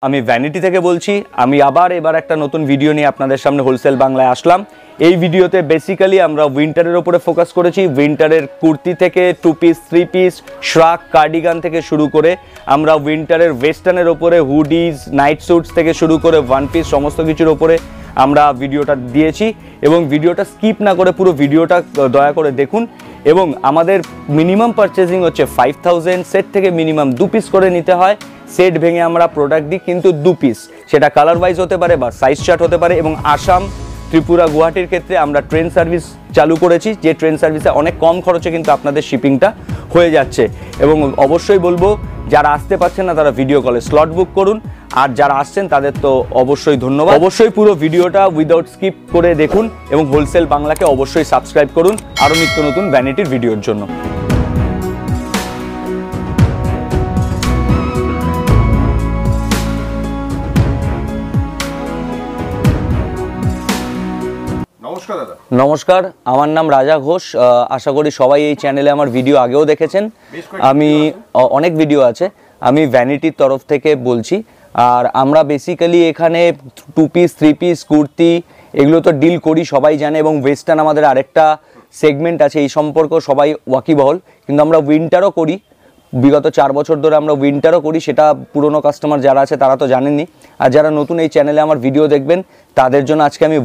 আমি ভ্যানিটি থেকে বলছি। আমি এবার একটা নতুন ভিডিও নিয়ে আপনাদের সামনে হোলসেল বাংলায় আসলাম। এই ভিডিওতে বেসিক্যালি আমরা উইন্টারের উপরে ফোকাস করেছি। উইন্টারের কুর্তি থেকে 2 পিস 3 পিস শ্রাক কার্ডিগান থেকে শুরু করে আমরা উইন্টারের ওয়েস্টার্নের ওপরে হুডিজ নাইট স্যুটস থেকে শুরু করে 1 পিস সমস্ত কিছুর ওপরে আমরা ভিডিওটা দিয়েছি এবং ভিডিওটা স্কিপ না করে পুরো ভিডিওটা দয়া করে দেখুন। এবং আমাদের মিনিমাম পারচেজিং হচ্ছে 5000, সেট থেকে মিনিমাম 2 পিস করে নিতে হয়। সেট ভেঙে আমরা প্রোডাক্ট দিই কিন্তু 2 পিস, সেটা কালার ওয়াইজ হতে পারে বা সাইজ চার্ট হতে পারে। এবং আসাম, ত্রিপুরা, গুয়াহাটির ক্ষেত্রে আমরা ট্রেন সার্ভিস চালু করেছি, যে ট্রেন সার্ভিসে অনেক কম খরচে কিন্তু আপনাদের শিপিংটা হয়ে যাচ্ছে। এবং অবশ্যই বলবো যারা আসতে পারছেন না তারা ভিডিও কলে স্লট বুক করুন, আর যারা আসছেন তাদের তো অবশ্যই ধন্যবাদ। অবশ্যই পুরো ভিডিওটা উইদাউট স্কিপ করে দেখুন এবং হোলসেল বাংলাকে অবশ্যই সাবস্ক্রাইব করুন আরও নিত্য নতুন ভ্যানিটির ভিডিওর জন্য। নমস্কার, আমার নাম রাজা ঘোষ। আশা করি সবাই এই চ্যানেলে আমার ভিডিও আগেও দেখেছেন। আমি অনেক ভিডিও আছে, আমি ভ্যানিটির তরফ থেকে বলছি। আর আমরা বেসিক্যালি এখানে 2 পিস 3 পিস কুর্তি এগুলো তো ডিল করি, সবাই জানে। এবং ওয়েস্টার্ন আমাদের আরেকটা সেগমেন্ট আছে, এই সম্পর্ক সবাই ওয়াকিবহল। কিন্তু আমরা উইন্টারও করি, বিগত 4 বছর ধরে আমরা উইন্টারও করি, সেটা পুরনো কাস্টমার যারা আছে তারা তো জানেনই। আর যারা নতুন এই চ্যানেলে আমার ভিডিও দেখবেন তাদের জন্য আজকে আমি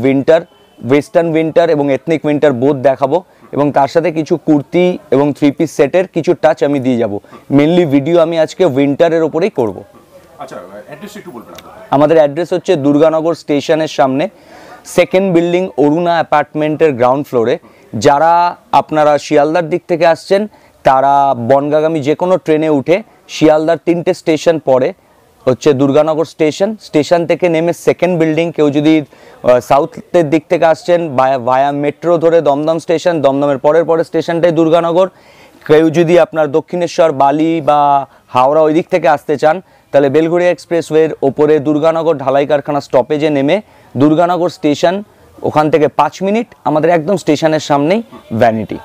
ওয়েস্টার্ন উইন্টার এবং এথনিক উইন্টার বোথ দেখাবো। এবং তার সাথে কিছু কুর্তি এবং 3 পিস সেটের কিছু টাচ আমি দিয়ে যাব। মেনলি ভিডিও আমি আজকে উইন্টারের ওপরেই করব। আচ্ছা, অ্যাড্রেস একটু বলবেন? আমাদের অ্যাড্রেস হচ্ছে দুর্গানগর স্টেশনের সামনে, সেকেন্ড বিল্ডিং, অরুণা অ্যাপার্টমেন্টের গ্রাউন্ড ফ্লোরে। যারা আপনারা শিয়ালদার দিক থেকে আসছেন তারা বনগাগামী যে কোনো ট্রেনে উঠে শিয়ালদার 3টে স্টেশন পরে হচ্ছে দুর্গানগর স্টেশন থেকে নেমে সেকেন্ড বিল্ডিং। কেউ যদি সাউথের দিক থেকে আসছেন ভায়া মেট্রো ধরে দমদম স্টেশন, দমদমের পরের স্টেশনটাই দুর্গানগর। কেউ যদি আপনার দক্ষিণেশ্বর, বালি বা হাওড়া ওই দিক থেকে আসতে চান তাহলে বেলঘড়িয়া এক্সপ্রেসওয়ের ওপরে দুর্গানগর ঢালাই কারখানা স্টপেজে নেমে দুর্গানগর স্টেশন, ওখান থেকে 5 মিনিট আমাদের একদম স্টেশনের সামনেই ভ্যানিটি।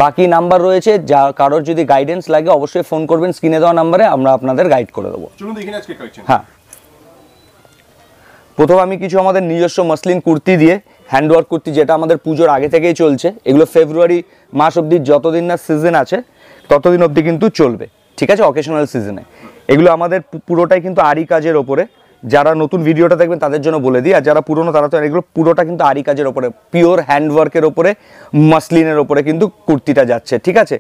বাকি নাম্বার রয়েছে, যা কারোর যদি গাইডেন্স লাগে অবশ্যই ফোন করবেন স্ক্রিনে দেওয়া নাম্বারে, আমরা আপনাদের গাইড করে দেবো। হ্যাঁ, প্রথম আমি কিছু আমাদের নিজস্ব মসলিন কুর্তি দিয়ে, হ্যান্ডওয়ার্ক কুর্তি যেটা আমাদের পুজোর আগে থেকেই চলছে, এগুলো ফেব্রুয়ারি মাস অবধি যতদিন না সিজন আছে ততদিন অবধি কিন্তু চলবে, ঠিক আছে, অকেশনাল সিজনে। এগুলো আমাদের পুরোটাই কিন্তু আরি কাজের ওপরে। যারা নতুন ভিডিওটা দেখবেন তাদের জন্য বলে দিই, আর যারা পুরনো তারা তো এগুলো পুরোটা কিন্তু আরি কাজের ওপরে, পিওর হ্যান্ডওয়ার্কের ওপরে, মসলিনের ওপরে কিন্তু কুর্তিটা যাচ্ছে, ঠিক আছে।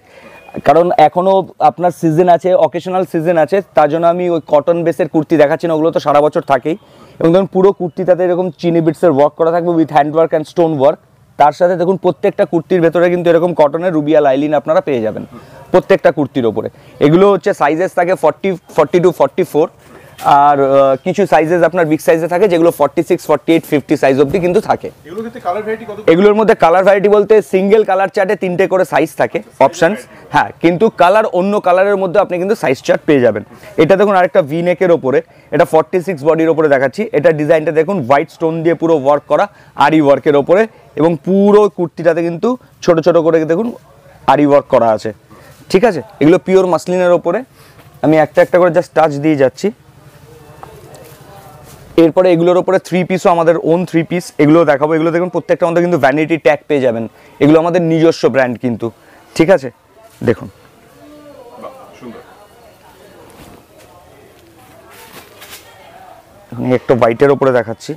কারণ এখনও আপনার সিজন আছে, অকেশনাল সিজন আছে, তার জন্য আমি ওই কটন বেসের কুর্তি দেখাচ্ছি না, ওগুলো তো সারা বছর থাকেই। এবং ধরুন পুরো কুর্তিটাতে এরকম চিনি বিটসের ওয়ার্ক করা থাকবে with handwork and stone work. তার সাথে দেখুন প্রত্যেকটা কুর্তির ভেতরে কিন্তু এরকম কটনের রুবিয়া লাইলিন আপনারা পেয়ে যাবেন প্রত্যেকটা কুর্তির ওপরে। এগুলো হচ্ছে সাইজেস থাকে 40 to 44, আর কিছু সাইজেস আপনার বিগ সাইজে থাকে যেগুলো 46, 48, 50 সাইজ অবধি কিন্তু থাকে। এগুলোর মধ্যে কালার ভ্যারাইটি বলতে সিঙ্গেল কালার চার্টে 3টে করে সাইজ থাকে অপশনস। হ্যাঁ, কিন্তু কালার অন্য কালারের মধ্যে আপনি কিন্তু সাইজ চার্ট পেয়ে যাবেন। এটা দেখুন আরেকটা ভি নেকের ওপরে, এটা 46 বডির ওপরে দেখাচ্ছি। এটা ডিজাইনটা দেখুন হোয়াইট স্টোন দিয়ে পুরো ওয়ার্ক করা, আরি ওয়ার্কের ওপরে। এবং পুরো কুর্তিটাতে কিন্তু ছোট ছোট করে দেখুন আরি ওয়ার্ক করা আছে, ঠিক আছে। এগুলো পিওর মাসলিনের ওপরে। আমি একটা একটা করে জাস্ট টাচ দিয়ে যাচ্ছি। এরপরে এগুলোর ওপরে 3 পিসও আমাদের ওন 3 পিস, এগুলো দেখাবো। এগুলো দেখুন প্রত্যেকটা আমাদের কিন্তু ভ্যানিটি ট্যাগ পেয়ে যাবেন, এগুলো আমাদের নিজস্ব ব্র্যান্ড কিন্তু, ঠিক আছে। দেখুন একটু হোয়াইটের ওপরে দেখাচ্ছি।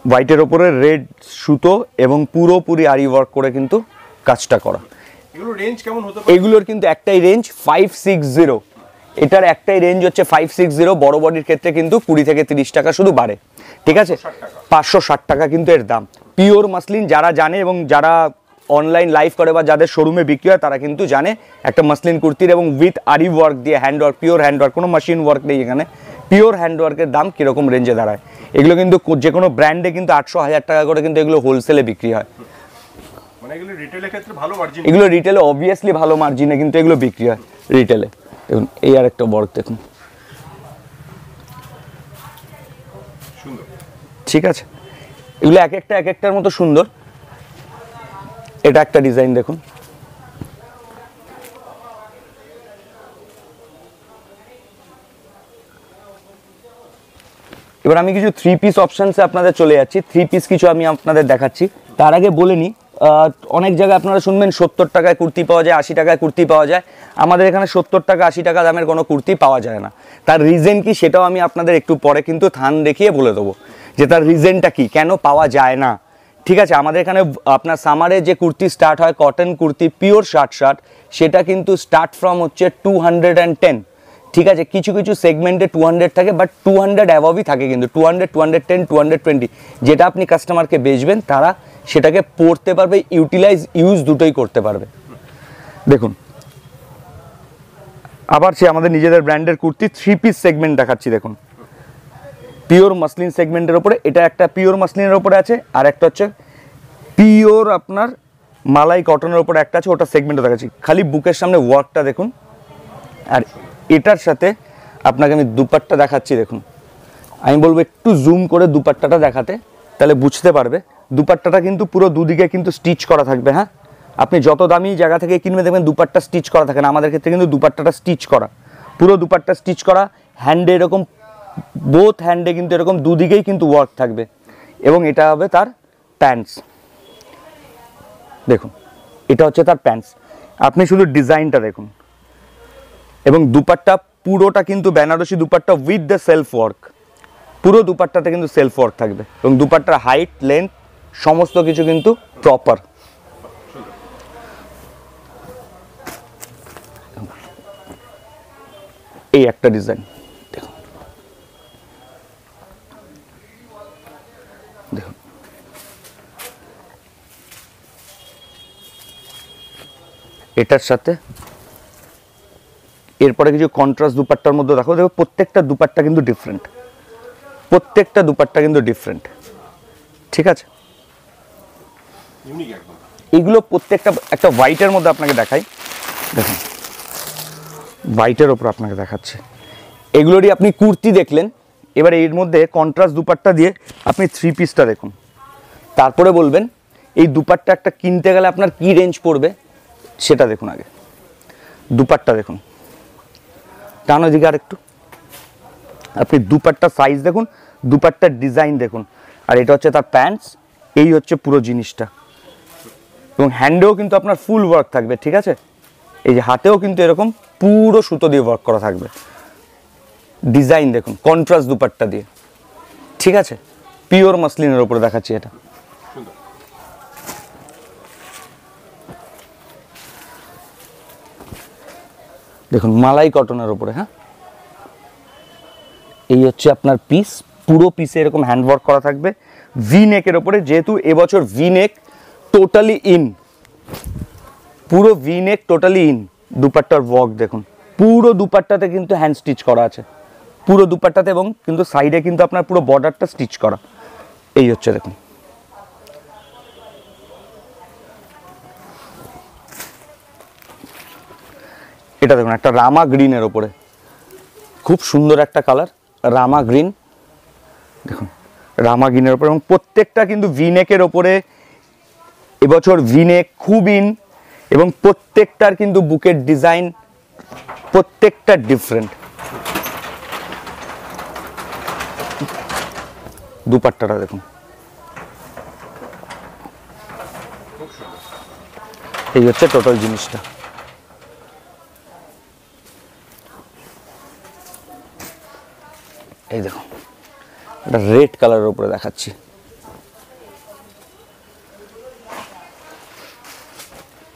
হোয়াইটের ওপরে রেড সুতো এবং পুরোপুরি আরি ওয়ার্ক করে কিন্তু কাজটা করা। এগুলোর কিন্তু একটাই রেঞ্জ 560, এটার একটাই রেঞ্জ হচ্ছে 560। বড় বডির ক্ষেত্রে কিন্তু 20 থেকে 30 টাকা শুধু বাড়ে, ঠিক আছে। 560 টাকা কিন্তু এর দাম। পিওর মাসলিন যারা জানে এবং যারা অনলাইন লাইভ করে বা যাদের শোরুমে বিক্রি হয় তারা কিন্তু জানে একটা মাসলিন কুর্তির এবং উইথ আরি ওয়ার্ক দিয়ে হ্যান্ডওয়ার্ক, পিওর হ্যান্ডওয়ার্ক, কোনো মেশিন ওয়ার্ক নেই এখানে, পিওর হ্যান্ডওয়ার্কের দাম কীরকম রেঞ্জে দাঁড়ায়। এগুলো কিন্তু যে কোনো ব্র্যান্ডে কিন্তু 800-1000 টাকা করে কিন্তু এগুলো হোলসেলে বিক্রি হয়। এগুলো রিটেলে অবভিয়াসলি ভালো মার্জিনে কিন্তু এগুলো বিক্রি হয় রিটেলে। দেখুন এই আর একটা ওয়ার্ক দেখুন, ঠিক আছে। এগুলো এক একটার মতো সুন্দর। এটা একটা ডিজাইন দেখুন, এবার আমি কিছু 3 পিস অপশানসে আপনাদের চলে যাচ্ছি, 3 পিস কিছু আমি আপনাদের দেখাচ্ছি। তার আগে বলে নিই, অনেক জায়গায় আপনারা শুনবেন 70 টাকায় কুর্তি পাওয়া যায়, 80 টাকায় কুর্তি পাওয়া যায়। আমাদের এখানে 70 টাকা 80 টাকা দামের কোনো কুর্তি পাওয়া যায় না। তার রিজন কি সেটাও আমি আপনাদের একটু পরে কিন্তু থান দেখিয়ে বলে দেবো যে তার রিজনটা কি, কেন পাওয়া যায় না। ঠিক আছে, আমাদের এখানে আপনার সামারে যে কুর্তি স্টার্ট হয়, কটন কুর্তি পিওর শার্ট, সেটা কিন্তু স্টার্ট ফ্রম হচ্ছে 210। ঠিক আছে, কিছু কিছু সেগমেন্টে 200 থাকে, বাট 200 অ্যাবভই থাকে কিন্তু 200, 210, 220, যেটা আপনি কাস্টমারকে বেচবেন তারা সেটাকে পড়তে পারবে, ইউজ দুটোই করতে পারবে। দেখুন আবার সে আমাদের নিজেদের ব্র্যান্ডের কুর্তি 3 পিস সেগমেন্ট দেখাচ্ছি। দেখুন পিওর মাসলিন সেগমেন্টের ওপরে, এটা একটা পিওর মাসলিনের ওপরে আছে, আর একটা হচ্ছে পিওর আপনার মালাই কটনের ওপরে একটা আছে, ওটা সেগমেন্টও দেখাচ্ছি। খালি বুকের সামনে ওয়ার্কটা দেখুন, আর এটার সাথে আপনাকে আমি দুপাট্টা দেখাচ্ছি। দেখুন আমি বলবো একটু জুম করে দুপাট্টাটা দেখাতে, তাহলে বুঝতে পারবে। দুপাট্টাটা কিন্তু পুরো দুদিকে কিন্তু স্টিচ করা থাকবে। হ্যাঁ, আপনি যত দামি জায়গা থেকে কিনবে দেখবেন দুপাট্টা স্টিচ করা থাকে না, আমাদের ক্ষেত্রে কিন্তু দুপাট্টাটা স্টিচ করা, পুরো দুপাট্টা স্টিচ করা। হ্যান্ডে এরকম, বোথ হ্যান্ডে কিন্তু এরকম দুদিকেই কিন্তু ওয়ার্ক থাকবে, এবং এটা হবে তার প্যান্টস। দেখুন এটা হচ্ছে তার প্যান্টস, আপনি শুধু ডিজাইনটা দেখুন। এবং দুপাট্টা পুরোটা কিন্তু Banarasi dupatta with the self work, পুরো দুপাট্টাতে কিন্তু সেলফ ওয়ার্ক থাকবে, এবং দুপাট্টার হাইট লেন্থ সমস্ত কিছু কিন্তু প্রপার। এই একটা ডিজাইন দেখুন, দেখুন এটার সাথে এরপরে কিছু কন্ট্রাস্ট দুপাট্টার মধ্যে দেখো, দেখো প্রত্যেকটা দুপাট্টা কিন্তু ডিফারেন্ট, প্রত্যেকটা দুপাট্টা কিন্তু ডিফারেন্ট। ঠিক আছে, এগুলো প্রত্যেকটা, একটা হোয়াইটের মধ্যে আপনাকে দেখাই। দেখুন হোয়াইটের ওপর আপনাকে দেখাচ্ছে, এগুলোরই আপনি কুর্তি দেখলেন। এবার এর মধ্যে কন্ট্রাস্ট দুপাট্টা দিয়ে আপনি 3 পিসটা দেখুন, তারপরে বলবেন এই দুপাট্টা একটা কিনতে গেলে আপনার কি রেঞ্জ পড়বে সেটা দেখুন। আগে দুপাট্টা দেখুন, টানো এদিকে আর একটু, আপনি দুপাট্টার সাইজ দেখুন, দুপাট্টার ডিজাইন দেখুন, আর এটা হচ্ছে তার প্যান্টস। এই হচ্ছে পুরো জিনিসটা, এবং হ্যান্ডেও কিন্তু আপনার ফুল ওয়ার্ক থাকবে। ঠিক আছে, এই যে হাতেও কিন্তু এরকম পুরো সুতো দিয়ে ওয়ার্ক করা থাকবে। ডিজাইন দেখুন কন্ট্রাস্ট দুপাট্টা দিয়ে। ঠিক আছে, পিওর মাসলিনের ওপরে দেখাচ্ছি এটা। দেখুন মালাই কটনের ওপরে। হ্যাঁ, এই হচ্ছে আপনার পিস, পুরো পিসে এরকম হ্যান্ডওয়ার্ক করা থাকবে ভি নেকের ওপরে, যেহেতু এবছর ভি নেক টোটালি ইন, পুরো ভি নেক টোটালি ইন। দুপাট্টার ওয়ার্ক দেখুন, পুরো দুপাট্টাতে কিন্তু হ্যান্ড স্টিচ করা আছে, পুরো দুপাট্টাতে, এবং কিন্তু সাইডে কিন্তু আপনার পুরো বর্ডারটা স্টিচ করা। এই হচ্ছে দেখুন, এটা দেখুন একটা রামা গ্রিনের ওপরে, খুব সুন্দর একটা কালার রামা গ্রিন। দেখুন রামা গ্রিনের ওপরে, এবং প্রত্যেকটা কিন্তু ভিনেকের ওপরে এবছর ভিনেক খুব ইন, এবং প্রত্যেকটার কিন্তু বুকের ডিজাইন প্রত্যেকটা ডিফারেন্ট। দুপাট্টাটা দেখুন, এই হচ্ছে টোটাল জিনিসটা। এই দেখুন এটা রেড কালারের উপরে দেখাচ্ছি,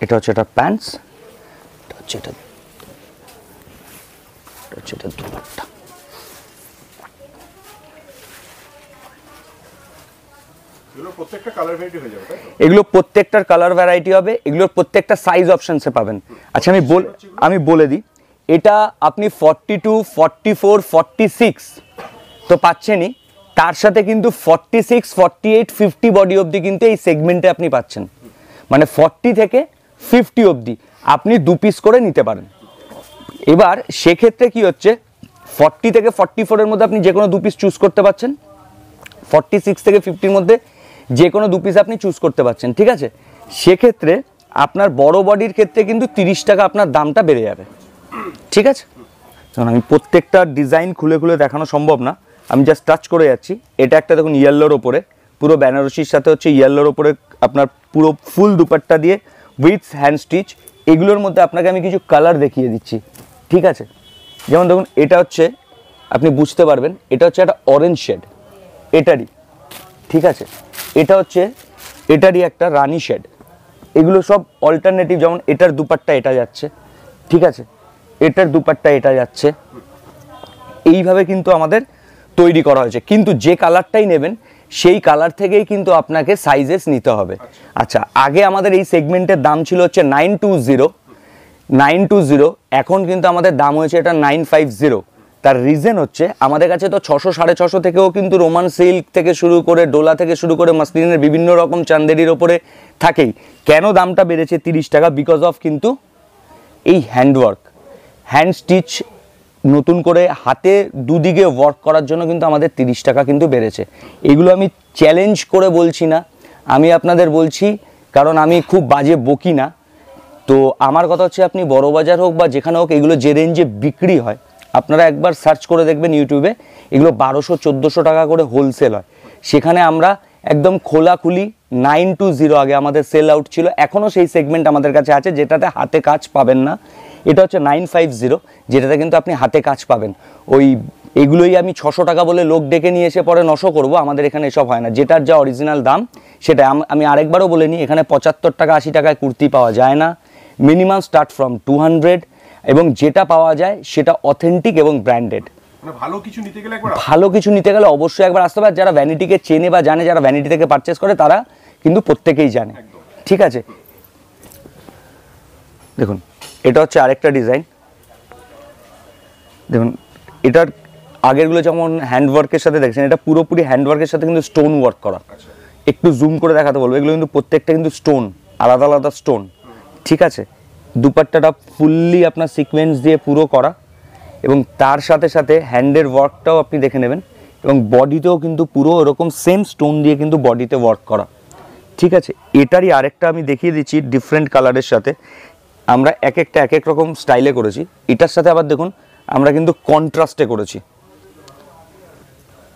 এটা হচ্ছে এটা প্যান্টস, এটা হচ্ছে এটা দুপাট্টা। এগুলো প্রত্যেকটার কালার ভ্যারাইটি হবে, এগুলোর প্রত্যেকটা সাইজ অপশনসে পাবেন। আচ্ছা আমি বলে দিই, এটা আপনি 42, 44, 46 তো পাচ্ছেনই, তার সাথে কিন্তু 46, 48, 50 বডি অবধি কিন্তু এই সেগমেন্টে আপনি পাচ্ছেন। মানে 40 থেকে 50 অবধি আপনি 2 পিস করে নিতে পারেন। এবার সেক্ষেত্রে কি হচ্ছে, 40 থেকে 44 এর মধ্যে আপনি যে কোনো 2 পিস চুজ করতে পারছেন, 46 থেকে 50 মধ্যে যে কোনো 2 পিস আপনি চুজ করতে পারছেন। ঠিক আছে, সেক্ষেত্রে আপনার বড় বডির ক্ষেত্রে কিন্তু 30 টাকা আপনার দামটা বেড়ে যাবে। ঠিক আছে, কারণ আমি প্রত্যেকটা ডিজাইন খুলে খুলে দেখানো সম্ভব না, আমি জাস্ট টাচ করে যাচ্ছি। এটা একটা দেখুন ইয়েলোর ওপরে, পুরো বেনারসির সাথে হচ্ছে ইয়েলোর ওপরে আপনার পুরো ফুল দুপাট্টা দিয়ে উইথ হ্যান্ড স্টিচ। এগুলোর মধ্যে আপনাকে আমি কিছু কালার দেখিয়ে দিচ্ছি, ঠিক আছে? যেমন দেখুন এটা হচ্ছে, আপনি বুঝতে পারবেন, এটা হচ্ছে একটা অরেঞ্জ শেড এটারই, ঠিক আছে? এটা হচ্ছে এটারই একটা রানি শেড। এগুলো সব অল্টারনেটিভ, যেমন এটার দুপাট্টা এটা যাচ্ছে, ঠিক আছে? এটার দুপাট্টা এটা যাচ্ছে, এইভাবে কিন্তু আমাদের তৈরি করা হয়েছে। কিন্তু যে কালারটাই নেবেন সেই কালার থেকেই কিন্তু আপনাকে সাইজেস নিতে হবে। আচ্ছা, আগে আমাদের এই সেগমেন্টের দাম ছিল হচ্ছে 920, এখন কিন্তু আমাদের দাম হয়েছে এটা 950। তার রিজন হচ্ছে আমাদের কাছে তো 600 650 থেকেও কিন্তু রোমান সিল্ক থেকে শুরু করে, ডোলা থেকে শুরু করে, মাসলিনের বিভিন্ন রকম চান্দেরির ওপরে থাকেই। কেন দামটা বেড়েছে 30 টাকা? বিকজ অফ কিন্তু এই হ্যান্ডওয়ার্ক, হ্যান্ড স্টিচ, নতুন করে হাতে দুদিকে ওয়ার্ক করার জন্য কিন্তু আমাদের 30 টাকা কিন্তু বেড়েছে। এগুলো আমি চ্যালেঞ্জ করে বলছি না, আমি আপনাদের বলছি কারণ আমি খুব বাজে বকি না। তো আমার কথা হচ্ছে, আপনি বড়বাজার হোক বা যেখানে হোক, এগুলো যে রেঞ্জে বিক্রি হয় আপনারা একবার সার্চ করে দেখবেন ইউটিউবে, এগুলো 1200-1400 টাকা করে হোলসেল হয়। সেখানে আমরা একদম খোলাখুলি 920, আগে আমাদের সেল আউট ছিল, এখনও সেই সেগমেন্ট আমাদের কাছে আছে যেটাতে হাতে কাজ পাবেন না। এটা হচ্ছে 950, যেটাতে কিন্তু আপনি হাতে কাজ পাবেন। ওই এগুলোই আমি 600 টাকা বলে লোক ডেকে নিয়ে এসে পরে নশো করবো, আমাদের এখানে এসব হয় না। যেটার যা অরিজিনাল দাম সেটা আমি আরেকবারও বলে নিই, এখানে 75 টাকা 80 টাকায় কুর্তি পাওয়া যায় না, মিনিমাম স্টার্ট ফ্রম 200, এবং যেটা পাওয়া যায় সেটা অথেন্টিক এবং ব্র্যান্ডেড। ভালো কিছু নিতে গেলে অবশ্যই একবার আসতে হবে। যারা ভ্যানিটিকে চেনে বা জানে, যারা ভ্যানিটি থেকে পারচেস করে, তারা কিন্তু প্রত্যেকেই জানে, ঠিক আছে? দেখুন এটা হচ্ছে আরেকটা ডিজাইন। দেখুন এটার আগেরগুলো যেমন হ্যান্ডওয়ার্কের সাথে দেখছেন, এটা পুরোপুরি হ্যান্ডওয়ার্কের সাথে কিন্তু স্টোন ওয়ার্ক করা। একটু জুম করে দেখাতে বলবো, এগুলো কিন্তু প্রত্যেকটা কিন্তু স্টোন, আলাদা আলাদা স্টোন, ঠিক আছে? দুপাট্টাটা ফুললি আপনার সিকোয়েন্স দিয়ে পুরো করা, এবং তার সাথে সাথে হ্যান্ডের ওয়ার্কটাও আপনি দেখে নেবেন, এবং বডিতেও কিন্তু পুরো এরকম সেম স্টোন দিয়ে কিন্তু বডিতে ওয়ার্ক করা, ঠিক আছে? এটারই আরেকটা আমি দেখিয়ে দিচ্ছি ডিফারেন্ট কালারের সাথে। আমরা এক একটা এক এক রকম স্টাইলে করেছি। এটার সাথে আবার দেখুন আমরা কিন্তু কন্ট্রাস্টে করেছি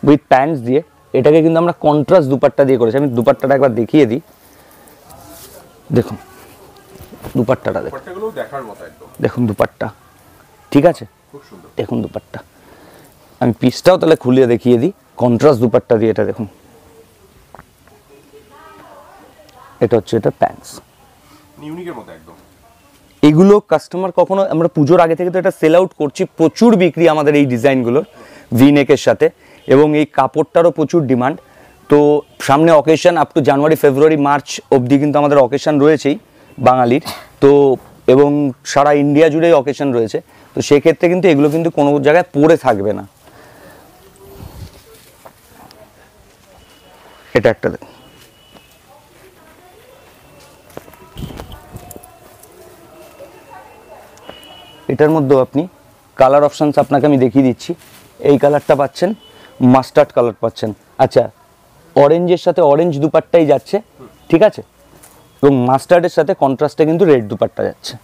উইথ প্যান্টস দিয়ে। এটাকে কিন্তু আমরা কন্ট্রাস্ট দুপাট্টা দিয়ে করেছি। আমি দুপাট্টাটা একবার দেখিয়ে দিই। দেখুন দুপাট্টাটা দেখুন দুপাট্টা, ঠিক আছে? দেখুন দুপাট্টা, আমি পিসটাও তাহলে খুলিয়ে দেখিয়ে দিই। কন্ট্রাস্ট দুপাট্টা দিয়ে এটা দেখুন, এটা হচ্ছে এটা প্যান্টস, ইউনিকের মতো একদম। এগুলো কাস্টমার কখনো, আমরা পুজোর আগে থেকে তো এটা সেল আউট করছি, প্রচুর বিক্রি আমাদের এই ডিজাইনগুলোর ভিনেকের সাথে, এবং এই কাপড়টারও প্রচুর ডিমান্ড। তো সামনে occasion, up to January February March অবধি কিন্তু আমাদের অকেশন রয়েছেই বাঙালির, তো এবং সারা ইন্ডিয়া জুড়েই অকেশন রয়েছে। তো সেক্ষেত্রে কিন্তু এগুলো কিন্তু কোনো জায়গায় পড়ে থাকবে না। এটা একটা দেখুন, এটার মধ্যেও আপনি কালার অপশানস আপনাকে আমি দেখিয়ে দিচ্ছি। এই কালারটা পাচ্ছেন, মাস্টার্ড কালার পাচ্ছেন। আচ্ছা, অরেঞ্জের সাথে অরেঞ্জ দুপাট্টাই যাচ্ছে, ঠিক আছে? এবং মাস্টার্ডের সাথে কন্ট্রাস্টে কিন্তু রেড দুপাট্টা যাচ্ছে,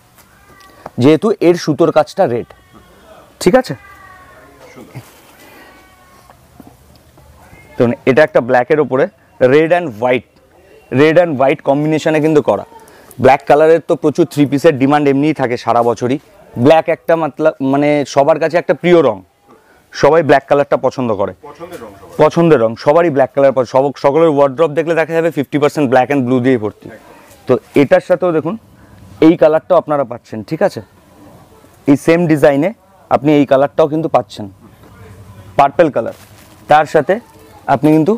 যেহেতু এর সুতোর কাজটা রেড, ঠিক আছে? তো এটা একটা ব্ল্যাকের ওপরে রেড অ্যান্ড হোয়াইট কম্বিনেশনে কিন্তু করা। ব্ল্যাক কালারের তো প্রচুর থ্রি পিসের ডিমান্ড এমনিই থাকে সারা বছরই। ব্ল্যাক একটা মানে সবার কাছে একটা প্রিয় রং, সবাই ব্ল্যাক কালারটা পছন্দ করে, পছন্দের রং সবারই ব্ল্যাক কালার। সকলের ওয়ার্ড্রপ দেখলে দেখা যাবে 50% ব্ল্যাক অ্যান্ড ব্লু দিয়ে ভর্তি। তো এটার সাথেও দেখুন এই কালারটাও আপনারা পাচ্ছেন, ঠিক আছে? এই সেম ডিজাইনে আপনি এই কালারটাও কিন্তু পাচ্ছেন, পার্পল কালার। তার সাথে আপনি কিন্তু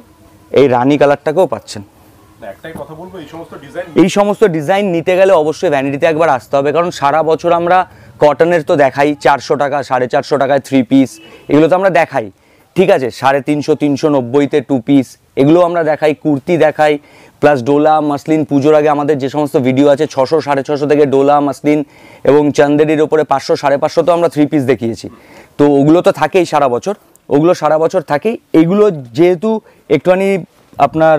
এই রানী কালারটাকেও পাচ্ছেন। একটাই কথা বলবো, এই সমস্ত ডিজাইন নিতে গেলে অবশ্যই ভ্যানিটিতে একবার আসতে হবে, কারণ সারা বছর আমরা কটনের তো দেখাই 400 টাকা 450 টাকায় থ্রি পিস, এগুলো তো আমরা দেখাই, ঠিক আছে? 350 390-তে টু পিস, এগুলো আমরা দেখাই, কুর্তি দেখাই, প্লাস ডোলা মাসলিন। পুজোর আগে আমাদের যে সমস্ত ভিডিও আছে 600 650 থেকে ডোলা মাসলিন এবং চান্দেরির ওপরে 500 550 তো আমরা থ্রি পিস দেখিয়েছি। তো ওগুলো তো থাকেই সারা বছর, ওগুলো সারা বছর থাকেই। এগুলো যেহেতু একটুখানি আপনার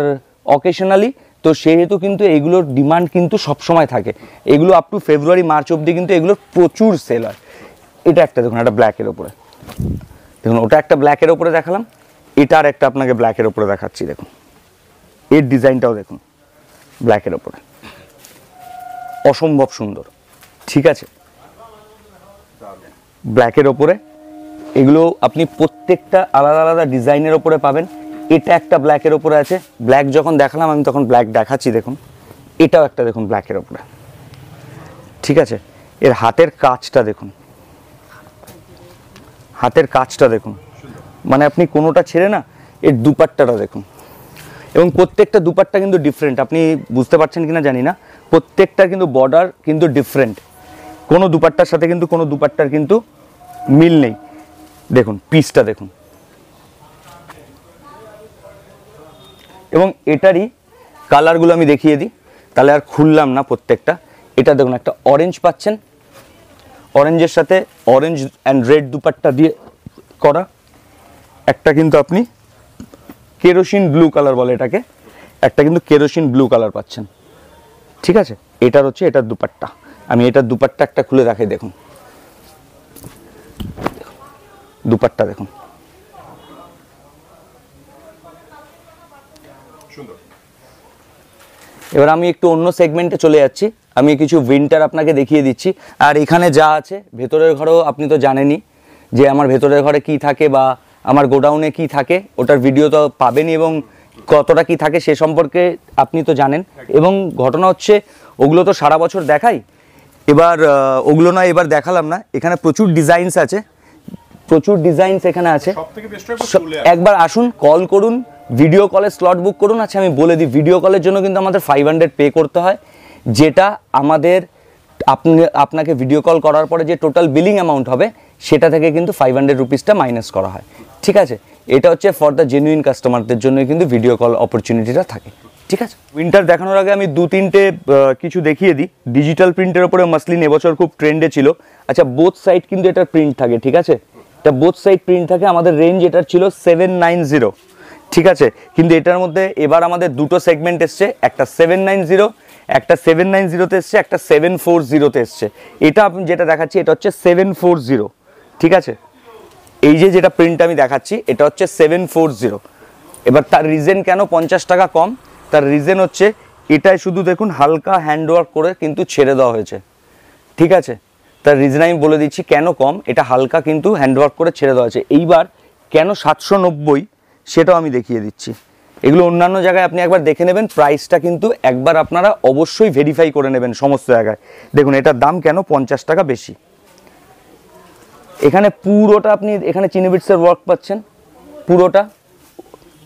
অকেশনালি, তো সেহেতু কিন্তু এগুলোর ডিমান্ড কিন্তু সবসময় থাকে। এগুলো আপ টু ফেব্রুয়ারি মার্চ অবধি কিন্তু এগুলোর প্রচুর সেল হয়। এটা একটা দেখুন, একটা ব্ল্যাকের ওপরে দেখুন, ওটা একটা ব্ল্যাকের ওপরে দেখালাম, এটার একটা আপনাকে ব্ল্যাকের ওপরে দেখাচ্ছি, দেখুন এর ডিজাইনটাও দেখুন, ব্ল্যাকের ওপরে অসম্ভব সুন্দর। ঠিক আছে, ব্ল্যাকের ওপরে এগুলো আপনি প্রত্যেকটা আলাদা আলাদা ডিজাইনের ওপরে পাবেন। এটা একটা ব্ল্যাকের ওপরে আছে, ব্ল্যাক যখন দেখালাম আমি তখন ব্ল্যাক দেখাচ্ছি, দেখুন এটাও একটা দেখুন ব্ল্যাকের ওপরে। ঠিক আছে, এর হাতের কাজটা দেখুন, হাতের কাজটা দেখুন, মানে আপনি কোনোটা ছেড়ে না, এর দুপাট্টাটা দেখুন, এবং প্রত্যেকটা দুপাট্টা কিন্তু ডিফারেন্ট। আপনি বুঝতে পারছেন কিনা জানি না, প্রত্যেকটার কিন্তু বর্ডার কিন্তু ডিফারেন্ট, কোনো দুপাট্টার সাথে কিন্তু কোনো দুপাট্টার কিন্তু মিল নেই। দেখুন পিসটা দেখুন, এবং এটারই কালারগুলো আমি দেখিয়ে দিই, তাহলে আর খুললাম না প্রত্যেকটা। এটা দেখুন একটা অরেঞ্জ পাচ্ছেন, অরেঞ্জের সাথে অরেঞ্জ অ্যান্ড রেড দুপাট্টা দিয়ে করা। একটা কিন্তু আপনি কেরোসিন ব্লু কালার বলে এটাকে, একটা কিন্তু কেরোসিন ব্লু কালার পাচ্ছেন। ঠিক আছে, এটার হচ্ছে এটার দুপাট্টা। আমি এটার দুপাট্টা একটা খুলে দেখাই, দেখুন দুপাট্টা দেখুন, সুন্দর। এবার আমি একটু অন্য সেগমেন্টে চলে যাচ্ছি, আমি কিছু উইন্টার আপনাকে দেখিয়ে দিচ্ছি। আর এখানে যা আছে ভেতরের ঘরেও আপনি তো জানেনই যে আমার ভেতরের ঘরে কি থাকে বা আমার গোডাউনে কি থাকে, ওটার ভিডিও তো পাবেনই, এবং কতটা কি থাকে সে সম্পর্কে আপনি তো জানেন। এবং ঘটনা হচ্ছে ওগুলো তো সারা বছর দেখাই, এবার ওগুলো না এবার দেখালাম না, এখানে প্রচুর ডিজাইনস আছে, প্রচুর ডিজাইনস এখানে আছে। সবথেকে বেস্ট হয় চলে আসুন। একবার আসুন, কল করুন, ভিডিও কলে স্লট বুক করুন। আচ্ছা আমি বলে দিই, ভিডিও কলের জন্য কিন্তু আমাদের 500 পে করতে হয়, যেটা আমাদের আপনাকে ভিডিও কল করার পরে যে টোটাল বিলিং অ্যামাউন্ট হবে সেটা থেকে কিন্তু 500 রুপিসটা মাইনাস করা হয়। ঠিক আছে, এটা হচ্ছে ফর দ্য জেনুইন কাস্টমারদের জন্য কিন্তু ভিডিও কল অপরচুনিটিটা থাকে। ঠিক আছে, উইন্টার দেখানোর আগে আমি 2-3টে কিছু দেখিয়ে দিই। ডিজিটাল প্রিন্টের ওপরে মাসলিন এবছর খুব ট্রেন্ডে ছিল। আচ্ছা বোথ সাইড কিন্তু এটার প্রিন্ট থাকে, ঠিক আছে, এটা বোথ সাইড প্রিন্ট থাকে। আমাদের রেঞ্জ এটার ছিল 790, ঠিক আছে, কিন্তু এটার মধ্যে এবার আমাদের দুটো সেগমেন্ট এসছে, একটা 790, একটা 790-তে এসছে, একটা 740-তে এসছে। এটা আপনি যেটা দেখাচ্ছি এটা হচ্ছে 740, ঠিক আছে। এই যে যেটা প্রিন্ট আমি দেখাচ্ছি এটা হচ্ছে 740। এবার তার রিজন কেন 50 টাকা কম, তার রিজন হচ্ছে এটাই শুধু দেখুন হালকা হ্যান্ডওয়ার্ক করে কিন্তু ছেড়ে দেওয়া হয়েছে। ঠিক আছে, তার রিজন আমি বলে দিচ্ছি কেন কম, এটা হালকা কিন্তু হ্যান্ডওয়ার্ক করে ছেড়ে দেওয়া হয়েছে। এইবার কেন 790 সেটাও আমি দেখিয়ে দিচ্ছি। এগুলো অন্যান্য জায়গায় আপনি একবার দেখে নেবেন, প্রাইসটা কিন্তু একবার আপনারা অবশ্যই ভেরিফাই করে নেবেন সমস্ত জায়গায়। দেখুন এটার দাম কেন 50 টাকা বেশি। এখানে পুরোটা আপনি এখানে চিনি বিটসের ওয়ার্ক পাচ্ছেন, পুরোটা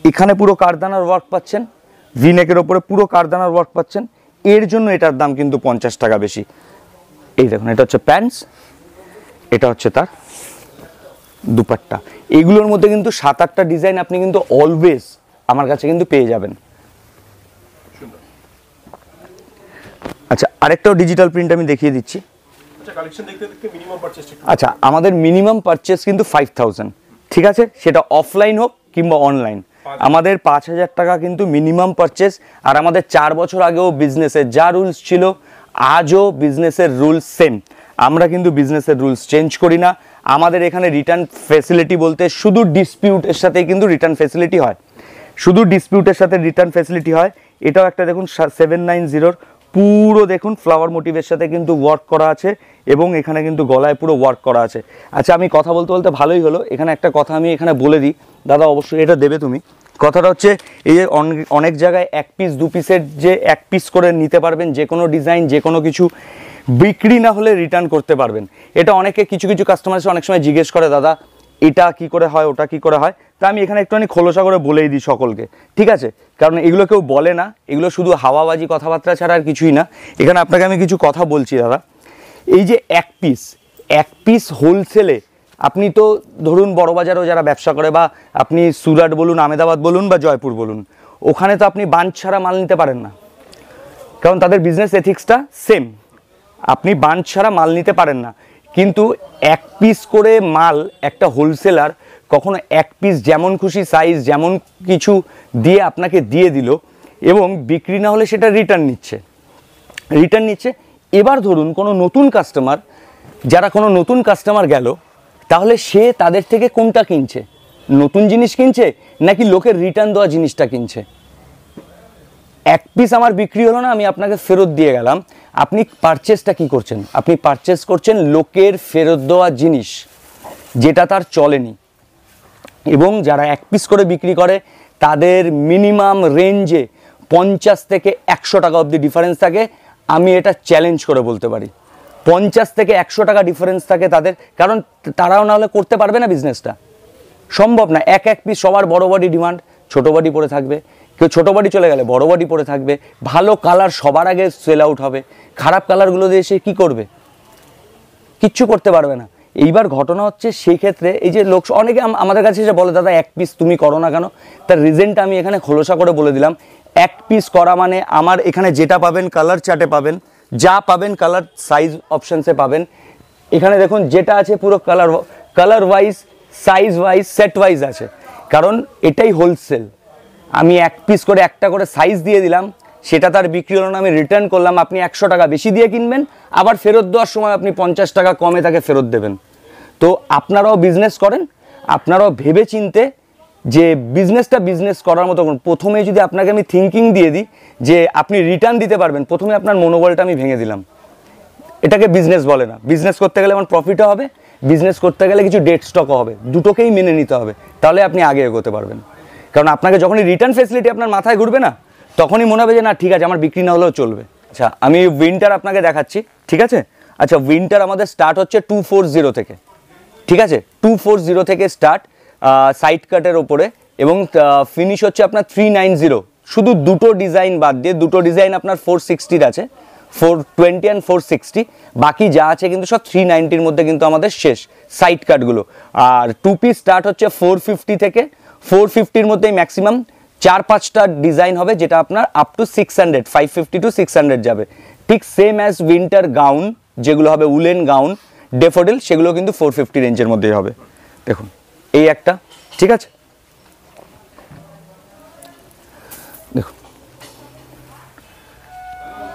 এখানে পুরো কারদানার ওয়ার্ক পাচ্ছেন, ভিনেকের ওপরে পুরো কারদানার ওয়ার্ক পাচ্ছেন, এর জন্য এটার দাম কিন্তু 50 টাকা বেশি। এই দেখুন এটা হচ্ছে প্যান্টস, এটা হচ্ছে তার দুপাট্টা। এগুলোর মধ্যে কিন্তু 7-8টা ডিজাইন আপনি কিন্তু অলওয়েজ আমার কাছে কিন্তু পেয়ে যাবেন। আচ্ছা আরেকটাও ডিজিটাল প্রিন্ট আমি দেখিয়ে দিচ্ছি। আচ্ছা আমাদের মিনিমাম পারচেস কিন্তু 5000, ঠিক আছে, সেটা অফলাইন হোক কিংবা অনলাইন। আমাদের 5000 টাকা কিন্তু মিনিমাম পারচেস। আর আমাদের 4 বছর আগেও বিজনেসের যা রুলস ছিল আজও বিজনেসের রুলস সেম। আমরা কিন্তু বিজনেসের রুলস চেঞ্জ করি না। আমাদের এখানে রিটার্ন ফেসিলিটি বলতে শুধু ডিসপিউটের সাথেই কিন্তু রিটার্ন ফেসিলিটি হয়, শুধু ডিসপিউটের সাথে রিটার্ন ফেসিলিটি হয়। এটাও একটা দেখুন 790 পুরো দেখুন ফ্লাওয়ার মোটিভের সাথে কিন্তু ওয়ার্ক করা আছে, এবং এখানে কিন্তু গলায় পুরো ওয়ার্ক করা আছে। আচ্ছা আমি কথা বলতে বলতে ভালোই হলো, এখানে একটা কথা আমি এখানে বলে দিই, দাদা অবশ্যই এটা দেবে তুমি। কথাটা হচ্ছে এই যে অনেক জায়গায় 1 পিস 2 পিসের যে 1 পিস করে নিতে পারবেন, যে কোনো ডিজাইন যে কোনো কিছু বিক্রি না হলে রিটার্ন করতে পারবেন। এটা অনেকে কিছু কিছু কাস্টমার এসে অনেক সময় জিজ্ঞেস করে, দাদা এটা কি করে হয়, ওটা কি করে হয়। তা আমি এখানে একটুখানি খোলসা করে বলেই দিই সকলকে, ঠিক আছে, কারণ এগুলো কেউ বলে না, এগুলো শুধু হাওয়াবাজি কথাবার্তা ছাড়া আর কিছুই না। এখানে আপনাকে আমি কিছু কথা বলছি দাদা। এই যে 1 পিস হোলসেলে আপনি তো ধরুন বড়বাজারেও যারা ব্যবসা করে, বা আপনি সুরাট বলুন, আহমেদাবাদ বলুন বা জয়পুর বলুন, ওখানে তো আপনি বাঞ্চ ছাড়া মাল নিতে পারেন না, কারণ তাদের বিজনেস এথিক্সটা সেম। আপনি বাঞ্চ ছাড়া মাল নিতে পারেন না। কিন্তু 1 পিস করে মাল একটা হোলসেলার কখনো 1 পিস যেমন খুশি সাইজ যেমন কিছু দিয়ে আপনাকে দিয়ে দিল, এবং বিক্রি না হলে সেটা রিটার্ন নিচ্ছে। এবার ধরুন কোনো নতুন কাস্টমার, যারা কোনো নতুন কাস্টমার গেল, তাহলে সে তাদের থেকে কোনটা কিনছে, নতুন জিনিস কিনছে নাকি লোকের রিটার্ন দেওয়া জিনিসটা কিনছে? এক পিস আমার বিক্রি হলো না, আমি আপনাকে ফেরত দিয়ে গেলাম, আপনি পারচেসটা কি করছেন? আপনি পারচেস করছেন লোকের ফেরত দেওয়া জিনিস যেটা তার চলেনি। এবং যারা এক পিস করে বিক্রি করে তাদের মিনিমাম রেঞ্জে 50 থেকে 100 টাকা অবধি ডিফারেন্স থাকে। আমি এটা চ্যালেঞ্জ করে বলতে পারি 50 থেকে 100 টাকা ডিফারেন্স থাকে তাদের, কারণ তারাও না হলে করতে পারবে না বিজনেসটা, সম্ভব না। এক পিস সবার বড় বডি ডিমান্ড, ছোট বডি পরে থাকবে, কেউ ছোট বডি চলে গেলে বড় বডি পরে থাকবে, ভালো কালার সবার আগে সেল আউট হবে, খারাপ কালারগুলো দিয়ে সে কী করবে? কিচ্ছু করতে পারবে না। এইবার ঘটনা হচ্ছে সেই ক্ষেত্রে এই যে লোক অনেকে আমাদের কাছে এসে বলে দাদা এক পিস তুমি করো না কেন? তার রিজনটা আমি এখানে খোলসা করে বলে দিলাম। এক পিস করা মানে আমার এখানে যেটা পাবেন কালার চার্টে পাবেন, যা পাবেন কালার সাইজ অপশানসে পাবেন। এখানে দেখুন যেটা আছে পুরো colour wise, size wise, set wise আছে, কারণ এটাই হোলসেল। আমি এক পিস করে একটা করে সাইজ দিয়ে দিলাম, সেটা তার বিক্রি হলো না, আমি রিটার্ন করলাম, আপনি 100 টাকা বেশি দিয়ে কিনবেন, আবার ফেরত দেওয়ার সময় আপনি 50 টাকা কমে তাকে ফেরত দেবেন। তো আপনারাও বিজনেস করেন, আপনারাও ভেবে চিনতে যে বিজনেসটা বিজনেস করার মতো করুন। প্রথমে যদি আপনাকে আমি থিঙ্কিং দিয়ে দিই যে আপনি রিটার্ন দিতে পারবেন, প্রথমে আপনার মনোবলটা আমি ভেঙে দিলাম। এটাকে বিজনেস বলে না। বিজনেস করতে গেলে আমার প্রফিটও হবে, বিজনেস করতে গেলে কিছু ডেড স্টকও হবে, দুটোকেই মেনে নিতে হবে, তাহলে আপনি আগে এগোতে পারবেন। কারণ আপনাকে যখনই রিটার্ন ফেসিলিটি আপনার মাথায় ঘুরবে না, তখনই মনে হবে যে না ঠিক আছে আমার বিক্রি না হলেও চলবে। আচ্ছা আমি উইন্টার আপনাকে দেখাচ্ছি, ঠিক আছে? আচ্ছা উইন্টার আমাদের স্টার্ট হচ্ছে 240 থেকে, ঠিক আছে? 240 থেকে স্টার্ট সাইড কাটের ওপরে, এবং ফিনিশ হচ্ছে আপনার 390। শুধু দুটো ডিজাইন বাদ দিয়ে, দুটো ডিজাইন আপনার 460 আছে, 420 অ্যান্ড 460, বাকি যা আছে কিন্তু সব 390-র মধ্যে কিন্তু আমাদের শেষ সাইড কাটগুলো। আর টু পিস স্টার্ট হচ্ছে 450 থেকে, 450-র মধ্যেই ম্যাক্সিমাম 4-5টা ডিজাইন হবে, যেটা আপনার আপ টু 600, 550 to 600 যাবে। ঠিক সেম অ্যাজ উইন্টার গাউন যেগুলো হবে উলেন গাউন ডেফোডিল, সেগুলো কিন্তু 450 রেঞ্জের মধ্যেই হবে। দেখুন এই একটা, ঠিক আছে? দেখুন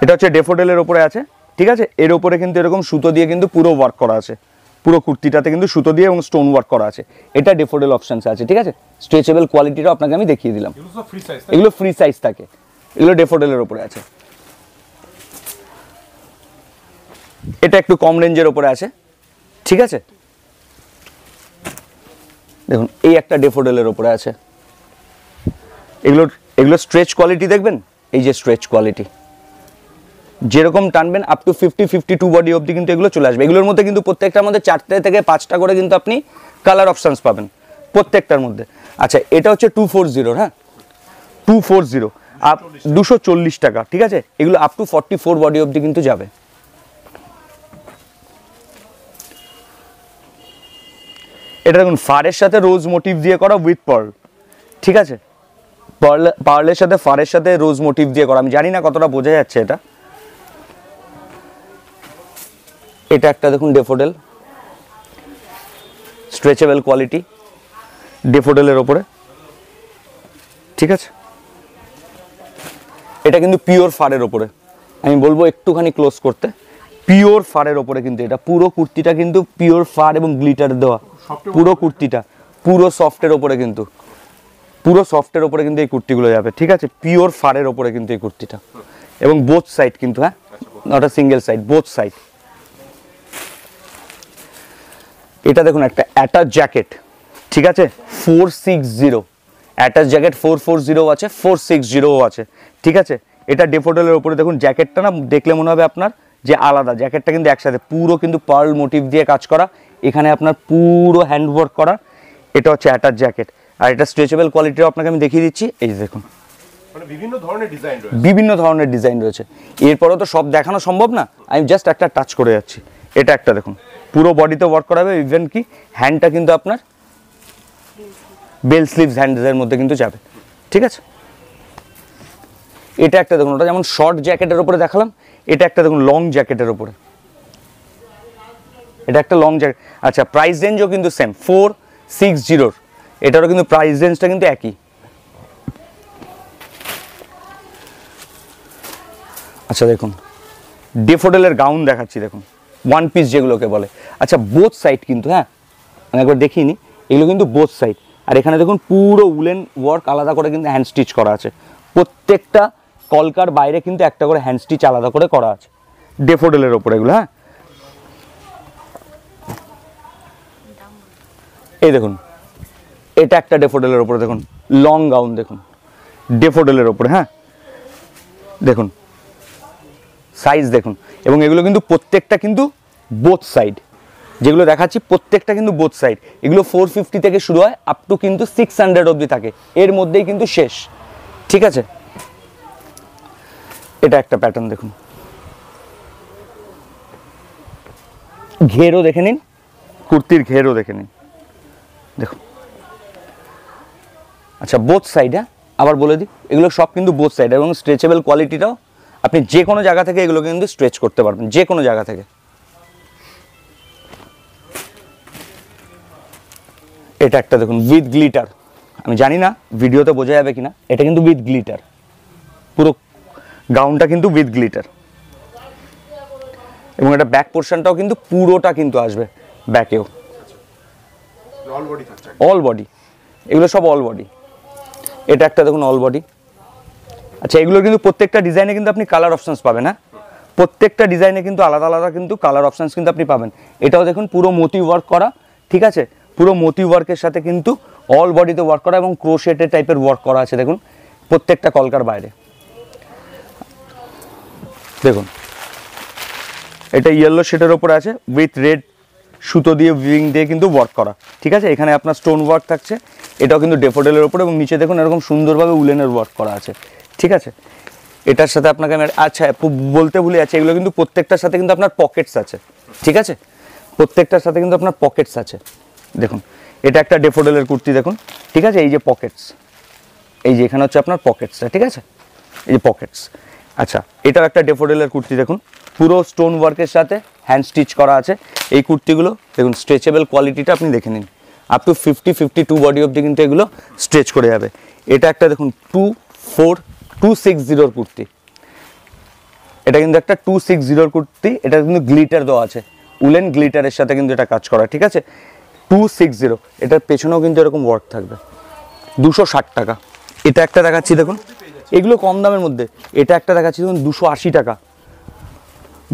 এটা হচ্ছে ডেফোডিলের ওপরে আছে, ঠিক আছে? এর ওপরে কিন্তু এরকম সুতো দিয়ে কিন্তু পুরো ওয়ার্ক করা আছে, পুরো কুর্তিটাতে কিন্তু সুতো দিয়ে এবং স্টোন ওয়ার্ক করা আছে। এটা ডেফোডিল অপশনস আছে, ঠিক আছে? স্ট্রেচেবল কোয়ালিটিটাও আপনাকে আমি দেখিয়ে দিলাম। এগুলো ফ্রি সাইজ থাকে, এগুলো ডেফোডিলের ওপরে আছে। এটা একটু কম রেঞ্জের ওপরে আছে, ঠিক আছে? দেখুন এই একটা ডেফোডিলের ওপরে আছে। এগুলো স্ট্রেচ কোয়ালিটি দেখবেন, এই যে স্ট্রেচ কোয়ালিটি যেরকম টানবেন আপ টু 50-52 বডি অবধি কিন্তু এগুলো চলে আসবে। এগুলোর মধ্যে কিন্তু প্রত্যেকটার মধ্যে 4 থেকে 5টা করে কিন্তু আপনি কালার অপশানস পাবেন প্রত্যেকটার মধ্যে। আচ্ছা এটা হচ্ছে 240, হ্যাঁ 240 আপ 240 টাকা, ঠিক আছে? এগুলো আপ টু 44 বডি অবধি কিন্তু যাবে। এটা দেখুন ফারের সাথে রোজ মোটিভ দিয়ে করা উইথ পার্ল, ঠিক আছে? পার্লের সাথে ফারের সাথে রোজ মোটিভ দিয়ে করা, আমি জানি না কতটা বোঝা যাচ্ছে এটা। এটা একটা দেখুন ডেফোডেল, স্ট্রেচেবল কোয়ালিটি ডেফোডেলের ওপরে, ঠিক আছে? এটা কিন্তু পিওর ফারের ওপরে, আমি বলবো একটুখানি ক্লোজ করতে, পিওর ফারের ওপরে কিন্তু এটা পুরো কুর্তিটা কিন্তু পিওর ফার এবং গ্লিটার দেওয়া, পুরো কুর্তিটা পুরো সফটের ওপরে কিন্তু, পুরো সফটের ওপরে কিন্তু এই কুর্তিগুলো যাবে, ঠিক আছে? পিওর ফারের ওপরে কিন্তু এই কুর্তিটা, এবং বোথ সাইড কিন্তু, হ্যাঁ not a single side, both side. এটা দেখুন একটা অ্যাটাচ জ্যাকেট, ঠিক আছে? 460 অ্যাটাচ জ্যাকেট 440 আছে, 460 আছে, ঠিক আছে? এটা ডেফোডেলের ওপরে দেখুন জ্যাকেটটা না দেখলে মনে হবে আপনার যে আলাদা, জ্যাকেটটা কিন্তু একসাথে পুরো কিন্তু পার্ল মোটিভ দিয়ে কাজ করা, এখানে আপনার পুরো হ্যান্ডওয়ার্ক করা। এটা হচ্ছে অ্যাটাচ জ্যাকেট, আর এটা স্ট্রেচেবল কোয়ালিটিও আপনাকে আমি দেখিয়ে দিচ্ছি। এই দেখুন মানে বিভিন্ন ধরনের ডিজাইন রয়েছে, বিভিন্ন ধরনের ডিজাইন রয়েছে। এরপরেও তো সব দেখানো সম্ভব না, আমি জাস্ট একটা টাচ করে যাচ্ছি। এটা একটা দেখুন পুরো বডিতে ওয়ার্ক করা হবে, ইভেন কি হ্যান্ডটা কিন্তু আপনার বেল স্লিভস হ্যান্ডের মধ্যে কিন্তু যাবে, ঠিক আছে? এটা একটা দেখুন, ওটা যেমন শর্ট জ্যাকেটের উপরে দেখালাম, এটা একটা দেখুন লং জ্যাকেটের উপরে, এটা একটা লং জ্যাকেট। আচ্ছা প্রাইস রেঞ্জও কিন্তু সেম 460, এটারও কিন্তু প্রাইস রেঞ্জটা কিন্তু একই। আচ্ছা দেখুন ডেফোডেলের গাউন দেখাচ্ছি, দেখুন ওয়ান পিস যেগুলোকে বলে। আচ্ছা বোথ সাইড কিন্তু, হ্যাঁ আমি একবার দেখিনি, এগুলো কিন্তু বোথ সাইড, আর এখানে দেখুন পুরো উলেন ওয়ার্ক আলাদা করে কিন্তু হ্যান্ড স্টিচ করা আছে, প্রত্যেকটা কলকার বাইরে কিন্তু একটা করে হ্যান্ড স্টিচ আলাদা করে করা আছে, ডেফোডেলের ওপরে এগুলো। হ্যাঁ, এই দেখুন এটা একটা ডেফোডেলের ওপরে, দেখুন লং গাউন, দেখুন ডেফোডেলের ওপরে। হ্যাঁ, দেখুন সাইজ দেখুন, এবং এগুলো কিন্তু প্রত্যেকটা কিন্তু বোথ সাইড, যেগুলো দেখাচ্ছি প্রত্যেকটা কিন্তু বোথ সাইড। এগুলো 450 থেকে শুরু হয় আপ টু কিন্তু 600 অবধি থাকে, এর মধ্যেই কিন্তু শেষ। ঠিক আছে, এটা একটা প্যাটার্ন দেখুন, ঘেরও দেখে নিন, কুর্তির ঘেরও দেখে নিন, দেখুন। আচ্ছা, বোথ সাইড। হ্যাঁ, আবার বলে দিই, এগুলো সব কিন্তু বোথ সাইড, এবং স্ট্রেচেবল কোয়ালিটিটাও, আপনি যে কোনো জায়গা থেকে এগুলো কিন্তু স্ট্রেচ করতে পারবেন, যে কোনো জায়গা থেকে। এটা একটা দেখুন উইথ গ্লিটার, আমি জানি না ভিডিওতে বোঝা যাবে কিনা, এটা কিন্তু উইথ গ্লিটার, পুরো গাউনটা কিন্তু উইথ গ্লিটার, এবং এটা ব্যাক পোর্শনটাও কিন্তু পুরোটা কিন্তু আসবে ব্যাকেও, অল বডি থাকছে, অল বডি, এগুলো সব অল বডি। এটা একটা দেখুন অল বডি। আচ্ছা, এগুলো কিন্তু প্রত্যেকটা ডিজাইনে কিন্তু আপনি কালার অপশনস পাবেন। হ্যাঁ, প্রত্যেকটা ডিজাইনে কিন্তু আলাদা আলাদা কিন্তু কালার অপশনস কিন্তু আপনি পাবেন। এটাও দেখুন পুরো মোতি ওয়ার্ক করা, ঠিক আছে, পুরো মোতি ওয়ার্কের সাথে কিন্তু অল বডিতে ওয়ার্ক করা, এবং ক্রোশেটের টাইপের ওয়ার্ক করা আছে দেখুন প্রত্যেকটা কলকার বাইরে। দেখুন এটা ইয়েলো শেডের ওপরে আছে, উইথ রেড সুতো দিয়ে উইভিং দিয়ে কিন্তু ওয়ার্ক করা। ঠিক আছে, এখানে আপনার স্টোন ওয়ার্ক থাকছে, এটাও কিন্তু ডেফোডেলের ওপরে, এবং নিচে দেখুন এরকম সুন্দরভাবে উলেনের ওয়ার্ক করা আছে। ঠিক আছে, এটার সাথে আপনাকে আমি আচ্ছা বলতে ভুলে যাচ্ছি, এগুলো কিন্তু প্রত্যেকটার সাথে কিন্তু আপনার পকেটস আছে। ঠিক আছে, প্রত্যেকটার সাথে কিন্তু আপনার পকেটস আছে। দেখুন এটা একটা ডেফোডেলের কুর্তি দেখুন, ঠিক আছে, এই যে পকেটস, এই যে এখানে হচ্ছে আপনার পকেটসটা, ঠিক আছে, এই যে পকেটস। আচ্ছা, এটাও একটা ডেফোডেলের কুর্তি দেখুন, পুরো স্টোন ওয়ার্কের সাথে হ্যান্ড স্টিচ করা আছে। এই কুর্তিগুলো দেখুন স্ট্রেচেবল কোয়ালিটিটা আপনি দেখে নিন, আপ টু 52 বডি অবধি কিন্তু এগুলো স্ট্রেচ করে যাবে। এটা একটা দেখুন 260 কুর্তি, এটা কিন্তু একটা 260 কুর্তি, এটা কিন্তু গ্লিটার দেওয়া আছে, উলেন গ্লিটারের সাথে কিন্তু এটা কাজ করা। ঠিক আছে, 260, এটার পেছনেও কিন্তু এরকম ওয়ার্ক থাকবে, 260 টাকা। এটা একটা দেখাচ্ছি দেখুন, এগুলো কম দামের মধ্যে। এটা একটা দেখাচ্ছি দেখুন 280 টাকা,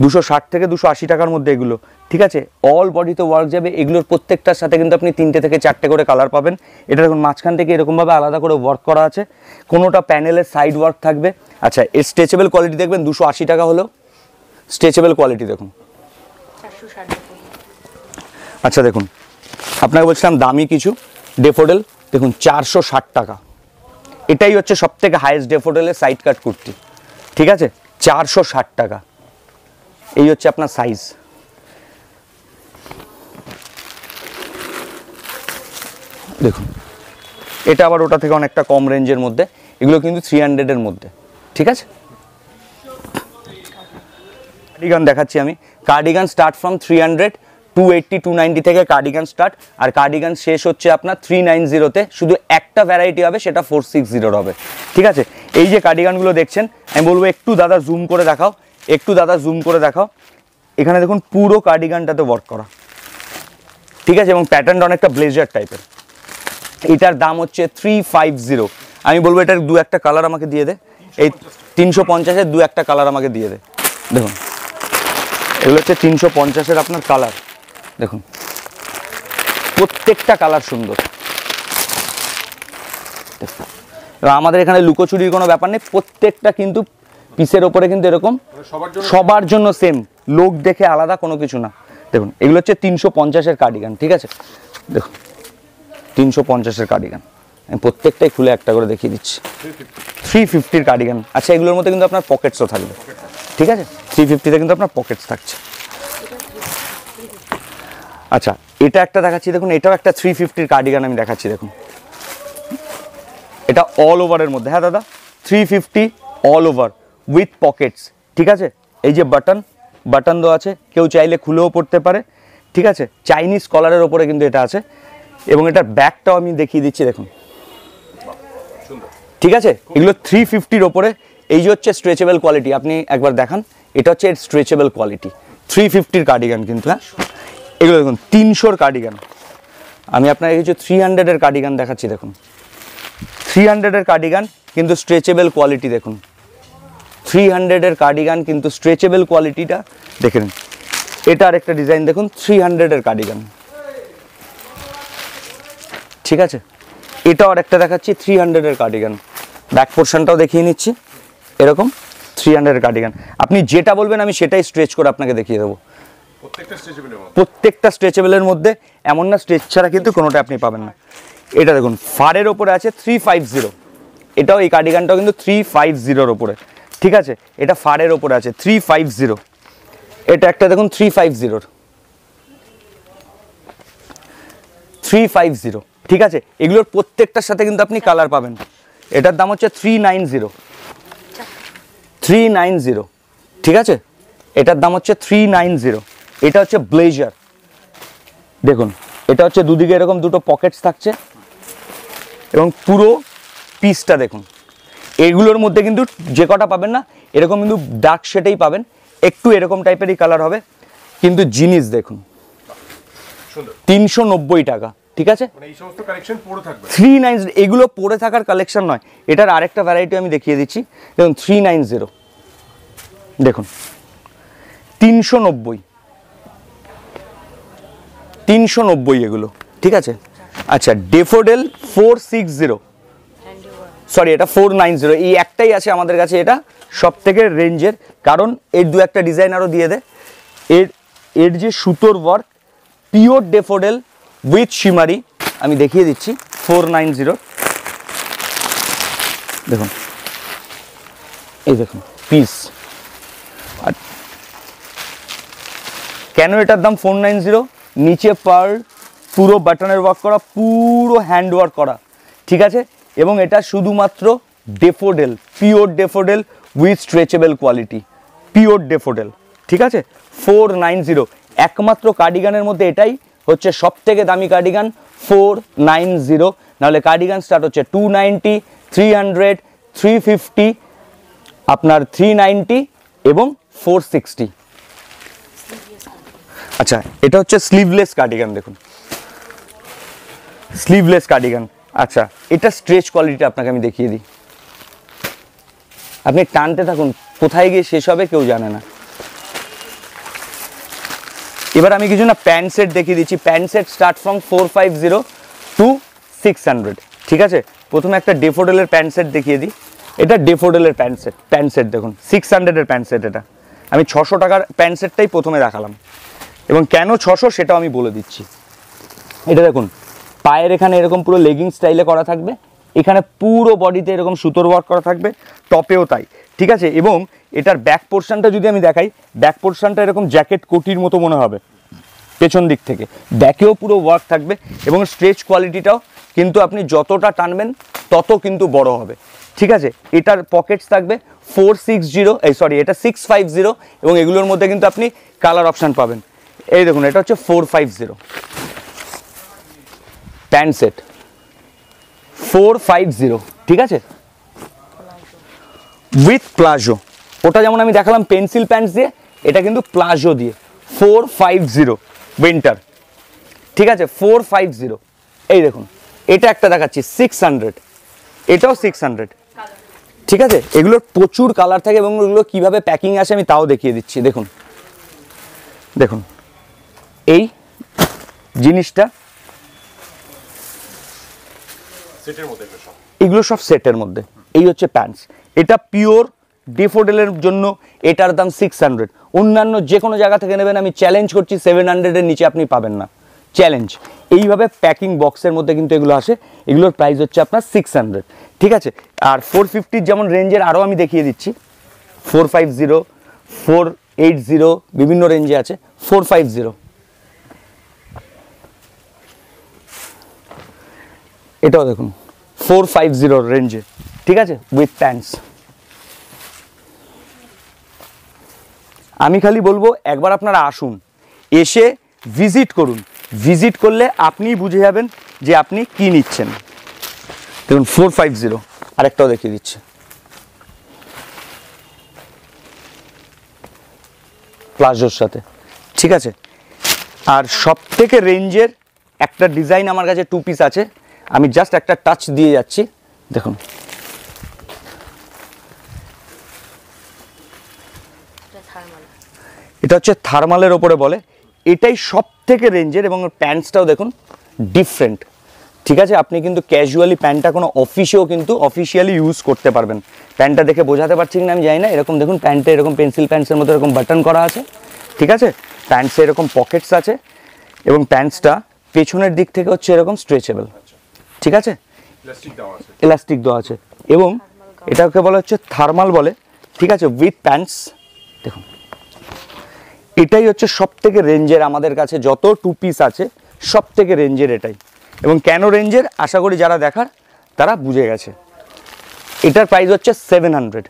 260 থেকে 280 টাকার মধ্যে এগুলো। ঠিক আছে, অল বডিতে ওয়ার্ক যাবে, এগুলোর প্রত্যেকটার সাথে কিন্তু আপনি 3টে থেকে 4টে করে কালার পাবেন। এটা দেখুন মাঝখান থেকে এরকমভাবে আলাদা করে ওয়ার্ক করা আছে, কোনোটা প্যানেলের সাইড ওয়ার্ক থাকবে। আচ্ছা, এর স্ট্রেচেবল কোয়ালিটি দেখবেন 280 টাকা হলেও স্ট্রেচেবল কোয়ালিটি দেখুন। আচ্ছা দেখুন, আপনাকে বলছিলাম দামি কিছু ডেফোডেল, দেখুন 460 টাকা, এটাই হচ্ছে সব থেকে হাইয়েস্ট ডেফোডেলের সাইড কাট কুর্তি। ঠিক আছে, 460 টাকা, এই হচ্ছে আপনার সাইজ। দেখুন এটা আবার ওটা থেকে অনেকটা কম রেঞ্জের মধ্যে, এগুলো কিন্তু 300 এর মধ্যে। ঠিক আছে, কার্ডিগান দেখাচ্ছি আমি, কার্ডিগান স্টার্ট ফ্রম 300, 280, 290 থেকে কার্ডিগান স্টার্ট, আর কার্ডিগান শেষ হচ্ছে আপনার 390-তে। শুধু একটা ভ্যারাইটি হবে, সেটা 460 হবে। ঠিক আছে, এই যে কার্ডিগানগুলো দেখছেন, আমি বলবো একটু দাদা জুম করে দেখাও, একটু দাদা জুম করে দেখাও। এখানে দেখুন পুরো কার্ডিগানটাতে ওয়ার্ক করা। ঠিক আছে, এবং প্যাটার্নটা অনেকটা ব্লেজার টাইপের। এটার দাম হচ্ছে 350। আমি বলবো এটার 2-1টা কালার আমাকে দিয়ে দে, এই 350-এর 2-1টা কালার আমাকে দিয়ে দে। দেখুন এগুলো হচ্ছে 350-এর আপনার কালার, দেখুন প্রত্যেকটা কালার সুন্দর। আমাদের এখানে লুকোচুরির কোনো ব্যাপার নেই, প্রত্যেকটা কিন্তু পিসের ওপরে কিন্তু এরকম সবার জন্য সেম, লোক দেখে আলাদা কোনো কিছু না। দেখুন এগুলো হচ্ছে 350-এর কার্ডিগান। ঠিক আছে, দেখুন 350-এর কার্ডিগান, আমি প্রত্যেকটাই খুলে একটা করে দেখিয়ে দিচ্ছি। 350-র কার্ডিগান। আচ্ছা, এগুলোর মধ্যে কিন্তু আপনার পকেটসও থাকবে। ঠিক আছে, 350-তে কিন্তু আপনার পকেটস থাকছে। আচ্ছা, এটা একটা দেখাচ্ছি দেখুন, এটাও একটা 350-র কার্ডিগান আমি দেখাচ্ছি। দেখুন এটা অল ওভারের মধ্যে। হ্যাঁ দাদা, 350 অল ওভার উইথ পকেটস। ঠিক আছে, এই যে বাটন দেওয়া আছে, কেউ চাইলে খুলেও পড়তে পারে। ঠিক আছে, চাইনিজ কলারের ওপরে কিন্তু এটা আছে, এবং এটার ব্যাকটাও আমি দেখিয়ে দিচ্ছি। দেখুন ঠিক আছে, এগুলো 350-র ওপরে। এই যে হচ্ছে স্ট্রেচেবল কোয়ালিটি, আপনি একবার দেখান, এটা হচ্ছে এর স্ট্রেচেবল কোয়ালিটি। 350-র কার্ডিগান কিন্তু। হ্যাঁ, এগুলো দেখুন 300-র কার্ডিগান, আমি আপনাকে কিছু 300-এর কার্ডিগান দেখাচ্ছি। দেখুন 300-এর কার্ডিগান কিন্তু স্ট্রেচেবল কোয়ালিটি। দেখুন 300-এর কার্ডিগান কিন্তু স্ট্রেচেবল কোয়ালিটিটা দেখে নিন। এটা আরেকটা ডিজাইন দেখুন 300-এর কার্ডিগান, ঠিক আছে। এটাও আরেকটা দেখাচ্ছি 300-এর কার্ডিগান, ব্যাক পোর্শনটাও দেখিয়ে নিচ্ছি। এরকম 300-এর কার্ডিগান, আপনি যেটা বলবেন আমি সেটাই স্ট্রেচ করে আপনাকে দেখিয়ে দেবো। প্রত্যেকটা স্ট্রেচেবলের মধ্যে, এমন না স্ট্রেচ ছাড়া কিন্তু কোনোটা আপনি পাবেন না। এটা দেখুন ফারের ওপরে আছে 350, এটাও এই কার্ডিগানটাও কিন্তু 350-এর ওপরে, ঠিক আছে। এটা ফারের ওপরে আছে 350। এটা একটা দেখুন 350, ঠিক আছে। এগুলোর প্রত্যেকটার সাথে কিন্তু আপনি কালার পাবেন। এটার দাম হচ্ছে 390, ঠিক আছে। এটার দাম হচ্ছে 390। এটা হচ্ছে ব্লেজার, দেখুন এটা হচ্ছে দুদিকে এরকম দুটো পকেটস থাকছে এবং পুরো পিসটা দেখুন। এগুলোর মধ্যে কিন্তু যে কটা পাবেন না এরকম কিন্তু ডার্ক শেডেই পাবেন, একটু এরকম টাইপেরই কালার হবে, কিন্তু জিনিস দেখুন 390 টাকা, ঠিক আছে। 390, এগুলো পরে থাকার কালেকশন নয়। এটার আরেকটা ভ্যারাইটি আমি দেখিয়ে দিচ্ছি, দেখুন 390, দেখুন 390 এগুলো, ঠিক আছে। আচ্ছা ডেফোডেল 460, সরি এটা 490, এই একটাই আছে আমাদের কাছে, এটা সব থেকে রেঞ্জের, কারণ এর দু একটা ডিজাইন আরও দিয়ে দেয়। এর যে সুতোর ওয়ার্ক, পিওর ডেফোডেল উইথ শিমারি, আমি দেখিয়ে দিচ্ছি 490। দেখুন এই দেখুন পিস। কেন এটার দাম 490? নিচে পার্ল, পুরো বাটনের ওয়ার্ক করা, পুরো হ্যান্ড ওয়ার্ক করা, ঠিক আছে। এবং এটা শুধুমাত্র daffodil, pure daffodil with stretchable quality, pure daffodil, ঠিক আছে। 490, একমাত্র কার্ডিগানের মধ্যে এটাই হচ্ছে সব থেকে দামি কার্ডিগান, 490। নাহলে কার্ডিগান স্টার্ট হচ্ছে 290, 300, 350, আপনার 390 এবং 460। আচ্ছা এটা হচ্ছে স্লিভলেস কার্ডিগান, দেখুন স্লিভলেস কার্ডিগান। আচ্ছা এটা স্ট্রেচ কোয়ালিটি আপনাকে আমি দেখিয়ে দিই, আপনি টানতে থাকুন, কোথায় গিয়ে শেষ হবে কেউ জানে না। এবার আমি কিছু না প্যান্ট সেট দেখিয়ে দিচ্ছি। Pant set start from 450 to 600, ঠিক আছে। প্রথমে একটা ডেফোডেলের প্যান্ট সেট দেখিয়ে দিই। এটা ডেফোডেলের প্যান্ট সেট দেখুন 600-এর প্যান্ট সেট। এটা আমি 600 টাকার প্যান্ট সেটটাই প্রথমে দেখালাম, এবং কেন 600 সেটাও আমি বলে দিচ্ছি। এটা দেখুন পায়ের এখানে এরকম পুরো লেগিং স্টাইলে করা থাকবে, এখানে পুরো বডিতে এরকম সুতোর ওয়ার্ক করা থাকবে, টপেও তাই, ঠিক আছে। এবং এটার ব্যাক পোর্শনটা যদি আমি দেখাই, ব্যাক পোর্শনটা এরকম জ্যাকেট কোটির মতো মনে হবে পেছন দিক থেকে, ব্যাকেও পুরো ওয়ার্ক থাকবে এবং স্ট্রেচ কোয়ালিটিটাও কিন্তু আপনি যতটা টানবেন তত কিন্তু বড় হবে, ঠিক আছে। এটার পকেটস থাকবে 460, সরি এটা 650, এবং এগুলোর মধ্যে কিন্তু আপনি কালার অপশান পাবেন। এই দেখুন এটা হচ্ছে 450 প্যান্ট সেট, 450, ঠিক আছে, উইথ প্লাজো। ওটা যেমন আমি দেখালাম পেন্সিল প্যান্টস দিয়ে, এটা কিন্তু প্লাজো দিয়ে 450 উইন্টার, ঠিক আছে 450। এই দেখুন এটা একটা দেখাচ্ছি 600, এটাও 600, ঠিক আছে। এগুলোর প্রচুর কালার থাকে এবং এগুলো কীভাবে প্যাকিং আসে আমি তাও দেখিয়ে দিচ্ছি। দেখুন দেখুন এই জিনিসটা, এগুলো সব সেটের মধ্যে। এই হচ্ছে প্যান্টস, এটা পিওর ডেফোডেলের জন্য এটার দাম 600। অন্যান্য যে কোনো জায়গা থেকে নেবেন আমি চ্যালেঞ্জ করছি 700-এর নিচে আপনি পাবেন না, চ্যালেঞ্জ। এইভাবে প্যাকিং বক্সের মধ্যে কিন্তু এগুলো আসে, এগুলোর প্রাইস হচ্ছে আপনার 600, ঠিক আছে। আর 450 যেমন রেঞ্জের আরও আমি দেখিয়ে দিচ্ছি, 450, 480, বিভিন্ন রেঞ্জে আছে। 450 এটাও দেখুন 450 রেঞ্জে, ঠিক আছে, উইথ প্যান্টস। আমি খালি বলবো একবার আপনারা আসুন, এসে ভিজিট করুন, ভিজিট করলে আপনিই বুঝে যাবেন যে আপনি কি নিচ্ছেন। দেখুন 450, আরেকটাও দেখিয়ে দিচ্ছি, প্লাজোর সাথে, ঠিক আছে। আর সব থেকে রেঞ্জের একটা ডিজাইন আমার কাছে 2 পিস আছে, আমি জাস্ট একটা টাচ দিয়ে যাচ্ছি। দেখুন এটা হচ্ছে থার্মালের ওপরে বলে, এটাই সব থেকে রেঞ্জের এবং প্যান্টসটাও দেখুন ডিফারেন্ট। ঠিক আছে, আপনি কিন্তু ক্যাজুয়ালি প্যান্টটা কোনো অফিসেও কিন্তু অফিসিয়ালি ইউজ করতে পারবেন। প্যান্টটা দেখে বোঝাতে পারছি কিনা আমি জানি না, এরকম দেখুন প্যান্টে এরকম পেন্সিল প্যান্টসের মতো এরকম বাটন করা আছে। ঠিক আছে, প্যান্টসে এরকম পকেটস আছে এবং প্যান্টসটা পেছনের দিক থেকে হচ্ছে এরকম স্ট্রেচেবল। ঠিক আছে, ইলাস্টিক দেওয়া আছে এবং এটাকে বলা হচ্ছে থার্মাল বলে। ঠিক আছে, উইথ প্যান্টস। দেখুন এটাই হচ্ছে সব থেকে রেঞ্জের আমাদের কাছে যত 2 পিস আছে, সব থেকে রেঞ্জের এটাই। এবং কেন রেঞ্জের আশা করি যারা দেখার তারা বুঝে গেছে। এটার প্রাইস হচ্ছে 700।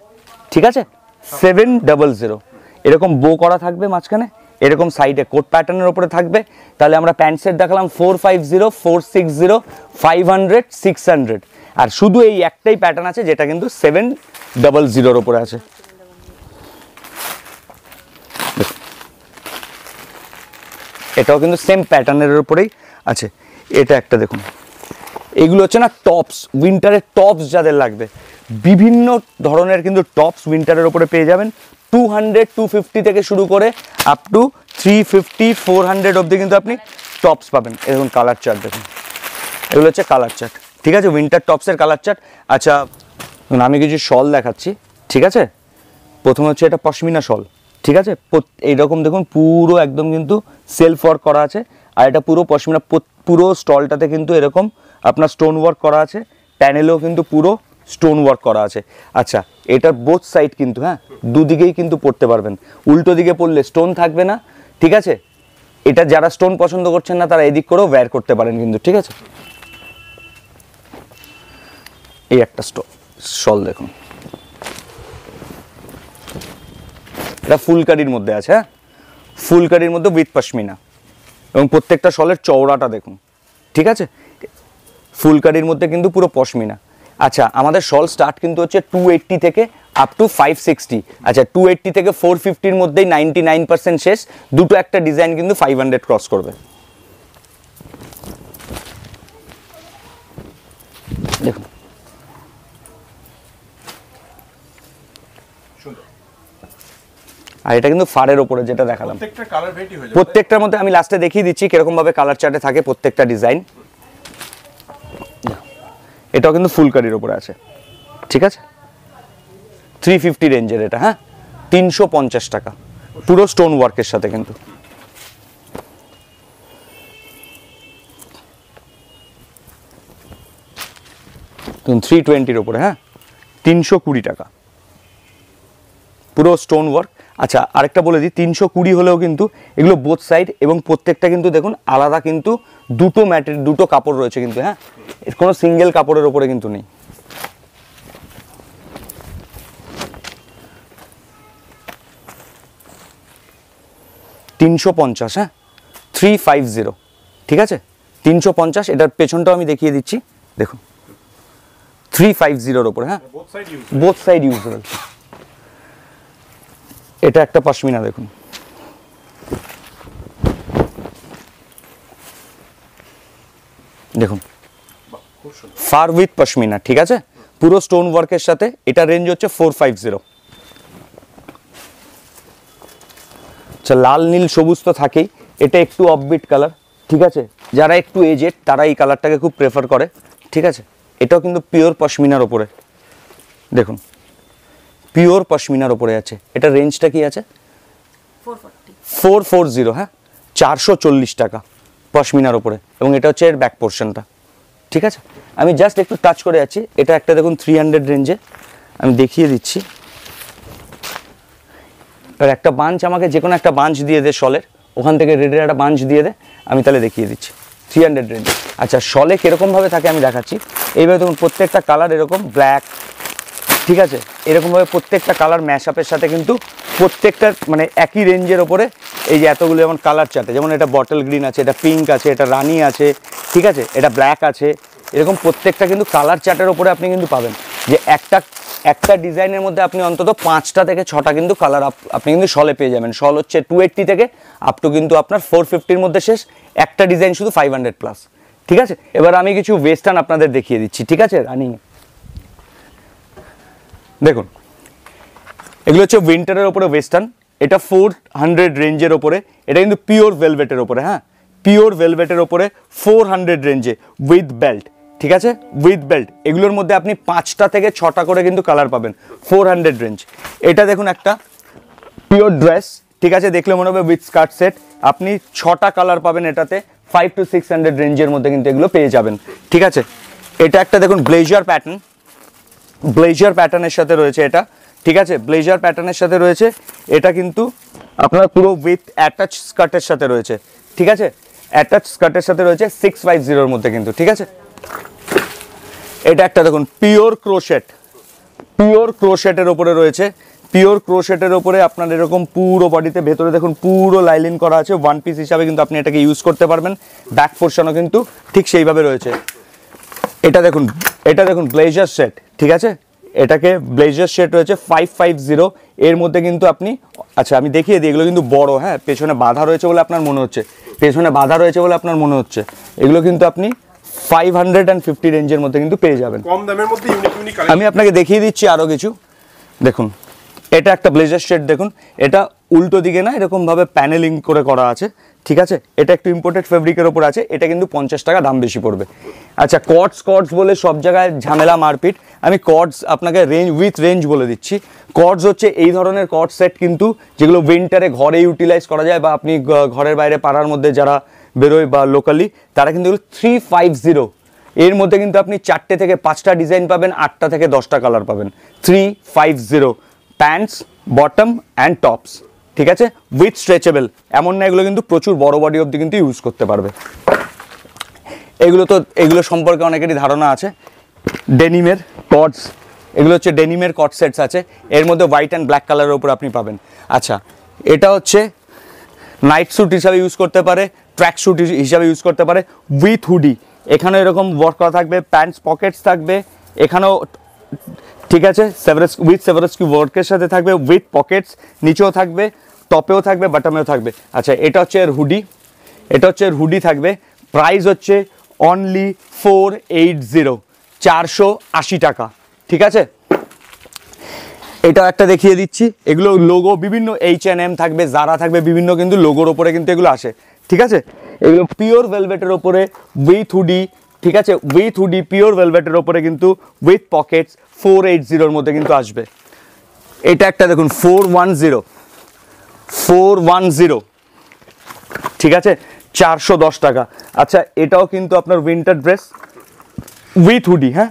ঠিক আছে, 700। এরকম বো করা থাকবে মাঝখানে, এরকম সাইডে কোট প্যাটার্নের উপরে থাকবে। তাহলে আমরা প্যান্ট সেট দেখালাম 450, 460, 500, 600। আর শুধু এই একটাই প্যাটার্ন আছে যেটা কিন্তু 700 উপরে আছে। এটাও কিন্তু সেম প্যাটার্নের উপরেই আছে। এটা একটা দেখুন, এগুলো হচ্ছে না টপস, উইন্টারের টপস যাদের লাগবে, বিভিন্ন ধরনের কিন্তু টপস উইন্টারের উপরে পেয়ে যাবেন। 200, 250 থেকে শুরু করে আপ টু 350, 400 অবধি কিন্তু আপনি টপস পাবেন। এরকম কালার চার্ট দেখুন, এগুলো হচ্ছে কালার চার্ট। ঠিক আছে, উইন্টার টপসের কালার চার্ট। আচ্ছা আমি কিছু শল দেখাচ্ছি। ঠিক আছে, প্রথমে হচ্ছে এটা পশমিনা শল। ঠিক আছে, এইরকম দেখুন পুরো একদম কিন্তু সেলফ ওয়ার্ক করা আছে। আর এটা পুরো পশমিনা, পুরো স্টলটাতে কিন্তু এরকম আপনার স্টোন ওয়ার্ক করা আছে, প্যানেলেও কিন্তু পুরো স্টোন ওয়ার্ক করা আছে। আচ্ছা এটার বোথ সাইড কিন্তু হ্যাঁ দুদিকেই কিন্তু পরতে পারবেন, উল্টো দিকে পরলে স্টোন থাকবে না। ঠিক আছে, এটা যারা স্টোন পছন্দ করছেন না তারা এদিক করেও ওয়্যার করতে পারেন কিন্তু। ঠিক আছে, এই একটা শল দেখুন, এটা ফুলকারির মধ্যে আছে। হ্যাঁ, ফুলকারির মধ্যে উইথ পশমিনা এবং প্রত্যেকটা শলের চওড়াটা দেখুন। ঠিক আছে, ফুলকারির মধ্যে কিন্তু পুরো পশমিনা। আচ্ছা আমাদের শল স্টার্ট কিন্তু হচ্ছে 280 থেকে আপ টু 560। আচ্ছা 280 থেকে 450-র মধ্যেই 99% শেষ। দুটো একটা ডিজাইন কিন্তু 500 ক্রস করবে। দেখুন আর এটা কিন্তু ফারের ওপরে যেটা দেখালাম, প্রত্যেকটার মধ্যে আমি লাস্টে দেখিয়ে দিচ্ছি কিরকম ভাবে কালার চার্টে থাকে প্রত্যেকটা ডিজাইন। এটাও কিন্তু ফুলকারির ওপরে আছে। ঠিক আছে, 350 রেঞ্জের এটা। হ্যাঁ, 350 টাকা পুরো স্টোন ওয়ার্কের সাথে কিন্তু। দেখুন 320-র ওপরে। হ্যাঁ, 320 টাকা পুরো স্টোন ওয়ার্ক। আচ্ছা আরেকটা বলে দিই, 320 হলেও কিন্তু এগুলো বোথ সাইড এবং প্রত্যেকটা কিন্তু দেখুন আলাদা কিন্তু দুটো ম্যাটেরিয়াল, দুটো কাপড় রয়েছে কিন্তু। হ্যাঁ, এর কোনো সিঙ্গেল কাপড়ের ওপরে কিন্তু নেই। $350। হ্যাঁ, 350। ঠিক আছে, 350। এটার পেছনটাও আমি দেখিয়ে দিচ্ছি দেখুন, 350-র ওপরে। হ্যাঁ, বোথ সাইড ইউজেবল। এটা একটা পশমিনা দেখুন, দেখুন ফার উইথ পশমিনা। ঠিক আছে, পুরো স্টোন ওয়ার্কের সাথে। এটা রেঞ্জ হচ্ছে 450। আচ্ছা লাল নীল সবুজ তো থাকেই, এটা একটু অফবিট কালার। ঠিক আছে, যারা একটু এজেড তারা এই কালারটাকে খুব প্রেফার করে। ঠিক আছে, এটাও কিন্তু পিওর পশমিনার ওপরে। দেখুন পিওর পশমিনার ওপরে আছে। এটা রেঞ্জটা কি আছে? 440। হ্যাঁ, 440 টাকা পশমিনার ওপরে এবং এটা হচ্ছে এর ব্যাক পোর্শনটা। ঠিক আছে, আমি জাস্ট একটু টাচ করে যাচ্ছি। এটা একটা দেখুন 300 রেঞ্জে, আমি দেখিয়ে দিচ্ছি। এবার একটা বাঞ্চ আমাকে যে কোনো একটা বাঞ্চ দিয়ে দে শলের, ওখান থেকে রেডের একটা বাঞ্চ দিয়ে দে, আমি তাহলে দেখিয়ে দিচ্ছি 300 রেঞ্জে। আচ্ছা শলে কীরকমভাবে থাকে আমি দেখাচ্ছি। এইভাবে দেখুন প্রত্যেকটা কালার এরকম ব্ল্যাক। ঠিক আছে, এরকমভাবে প্রত্যেকটা কালার ম্যাশ আপের সাথে কিন্তু প্রত্যেকটার মানে একই রেঞ্জের ওপরে এই যে এতগুলো যেমন কালার চার্টে, যেমন এটা বটল গ্রিন আছে, এটা পিঙ্ক আছে, এটা রানি আছে। ঠিক আছে, এটা ব্ল্যাক আছে। এরকম প্রত্যেকটা কিন্তু কালার চার্টের ওপরে আপনি কিন্তু পাবেন যে একটা একটা ডিজাইনের মধ্যে আপনি অন্তত 5টা থেকে 6টা কিন্তু কালার আপনি কিন্তু শলে পেয়ে যাবেন। শল হচ্ছে 280 থেকে আপ টু কিন্তু আপনার 450-র মধ্যে শেষ, একটা ডিজাইন শুধু 500 প্লাস। ঠিক আছে, এবার আমি কিছু ওয়েস্টার্ন আপনাদের দেখিয়ে দিচ্ছি। ঠিক আছে, রানিং দেখুন, এগুলো হচ্ছে উইন্টারের ওপরে ওয়েস্টার্ন, এটা 400 রেঞ্জের ওপরে, এটা কিন্তু পিওর ভেলভেটের ওপরে, হ্যাঁ পিওর ভেলভেটের ওপরে 400 রেঞ্জে উইথ বেল্ট। ঠিক আছে, উইথ বেল্ট। এগুলোর মধ্যে আপনি 5টা থেকে 6টা করে কিন্তু কালার পাবেন, 400 রেঞ্জ। এটা দেখুন একটা পিওর ড্রেস, ঠিক আছে, দেখলে মনে হবে উইথ স্কার্ট সেট, আপনি 6টা কালার পাবেন এটাতে, 500 to 600 রেঞ্জের মধ্যে কিন্তু এগুলো পেয়ে যাবেন। ঠিক আছে, এটা একটা দেখুন ব্লেজার প্যাটার্ন, ব্লেজার প্যাটার্নের সাথে রয়েছে এটা। ঠিক আছে, ব্লেজার প্যাটার্নের সাথে রয়েছে এটা, কিন্তু আপনার পুরো উইথ অ্যাটাচ স্কার্টের সাথে রয়েছে। ঠিক আছে, অ্যাটাচ স্কার্টের সাথে রয়েছে 650-র মধ্যে কিন্তু। ঠিক আছে, এটা একটা দেখুন পিওর ক্রোশেট, পিওর ক্রোশেটের ওপরে রয়েছে, পিওর ক্রোশেটের ওপরে আপনার এরকম পুরো বডিতে ভেতরে দেখুন পুরো লাইলিন করা আছে, ওয়ান পিস হিসাবে কিন্তু আপনি এটাকে ইউজ করতে পারবেন। ব্যাক পোর্শনও কিন্তু ঠিক সেইভাবে রয়েছে। এটা দেখুন, এটা দেখুন ব্লেজার সেট। ঠিক আছে, এটাকে ব্লেজার সেট রয়েছে 550, এর মধ্যে কিন্তু আপনি, আচ্ছা আমি দেখিয়ে দিই, এগুলো কিন্তু বড়, হ্যাঁ পেছনে বাঁধা রয়েছে বলে আপনার মনে হচ্ছে, পেছনে বাঁধা রয়েছে বলে আপনার মনে হচ্ছে, এগুলো কিন্তু আপনি 550 রেঞ্জের মধ্যে কিন্তু পেয়ে যাবেন, কম দামের মধ্যে ইউনিক ইউনিক। আমি আপনাকে দেখিয়ে দিচ্ছি আরো কিছু। দেখুন এটা একটা ব্লেজার শেড, দেখুন এটা উল্টো দিকে না এরকম ভাবে প্যানেলিং করে করা আছে। ঠিক আছে, এটা একটু ইম্পোর্টেড ফেব্রিকের ওপর আছে, এটা কিন্তু 50 টাকা দাম বেশি পড়বে। আচ্ছা, কর্ডস বলে সব জায়গায় ঝামেলা মারপিট, আমি কর্ডস আপনাকে রেঞ্জ উইথ রেঞ্জ বলে দিচ্ছি। কর্ডস হচ্ছে এই ধরনের কর্ড সেট কিন্তু যেগুলো উইন্টারে ঘরে ইউটিলাইজ করা যায়, বা আপনি ঘরের বাইরে পাড়ার মধ্যে যারা বেরোয় বা লোকালি, তারা কিন্তু এগুলো 350, এর মধ্যে কিন্তু আপনি 4টে থেকে 5টা ডিজাইন পাবেন, 8টা থেকে 10টা কালার পাবেন। 350 প্যান্টস, বটম অ্যান্ড টপস। ঠিক আছে, উইথ স্ট্রেচেবল, এমন না এগুলো কিন্তু প্রচুর বড় বডি অবধি কিন্তু ইউজ করতে পারবে। এগুলো সম্পর্কে অনেকেরই ধারণা আছে। ডেনিমের কর্ডস, এগুলো হচ্ছে ডেনিমের কর্ড সেটস আছে, এর মধ্যে হোয়াইট অ্যান্ড ব্ল্যাক কালারের উপর আপনি পাবেন। আচ্ছা, এটা হচ্ছে নাইট স্যুট হিসাবে ইউজ করতে পারে, ট্র্যাক স্যুট হিসাবে ইউজ করতে পারে, উইথ হুডি। এখানে এরকম ওয়ার্ক করা থাকবে, প্যান্টস পকেটস থাকবে এখানেও। ঠিক আছে, উইথ সেভারেস্কি ওয়ার্কের সাথে থাকবে, উইথ পকেটস, নিচেও থাকবে, টপেও থাকবে, বটমেও থাকবে। আচ্ছা, এটা হচ্ছে এর হুডি, এটা হচ্ছে এর হুডি থাকবে। প্রাইস হচ্ছে অনলি 480, 480 টাকা। ঠিক আছে, এটা একটা দেখিয়ে দিচ্ছি, এগুলো লোগো বিভিন্ন H&M থাকবে, জারা থাকবে, বিভিন্ন কিন্তু লোগোর ওপরে কিন্তু এগুলো আসে। ঠিক আছে, এগুলো পিওর ভেলভেটের ওপরে উইথ হুডি। ঠিক আছে, উইথ হুডি পিওর ভেলভেটের ওপরে কিন্তু উইথ পকেটস 480-র মধ্যে কিন্তু আসবে। এটা একটা দেখুন 410, ঠিক আছে, 410 টাকা। আচ্ছা, এটাও কিন্তু আপনার উইন্টার ড্রেস উইথ হুডি, হ্যাঁ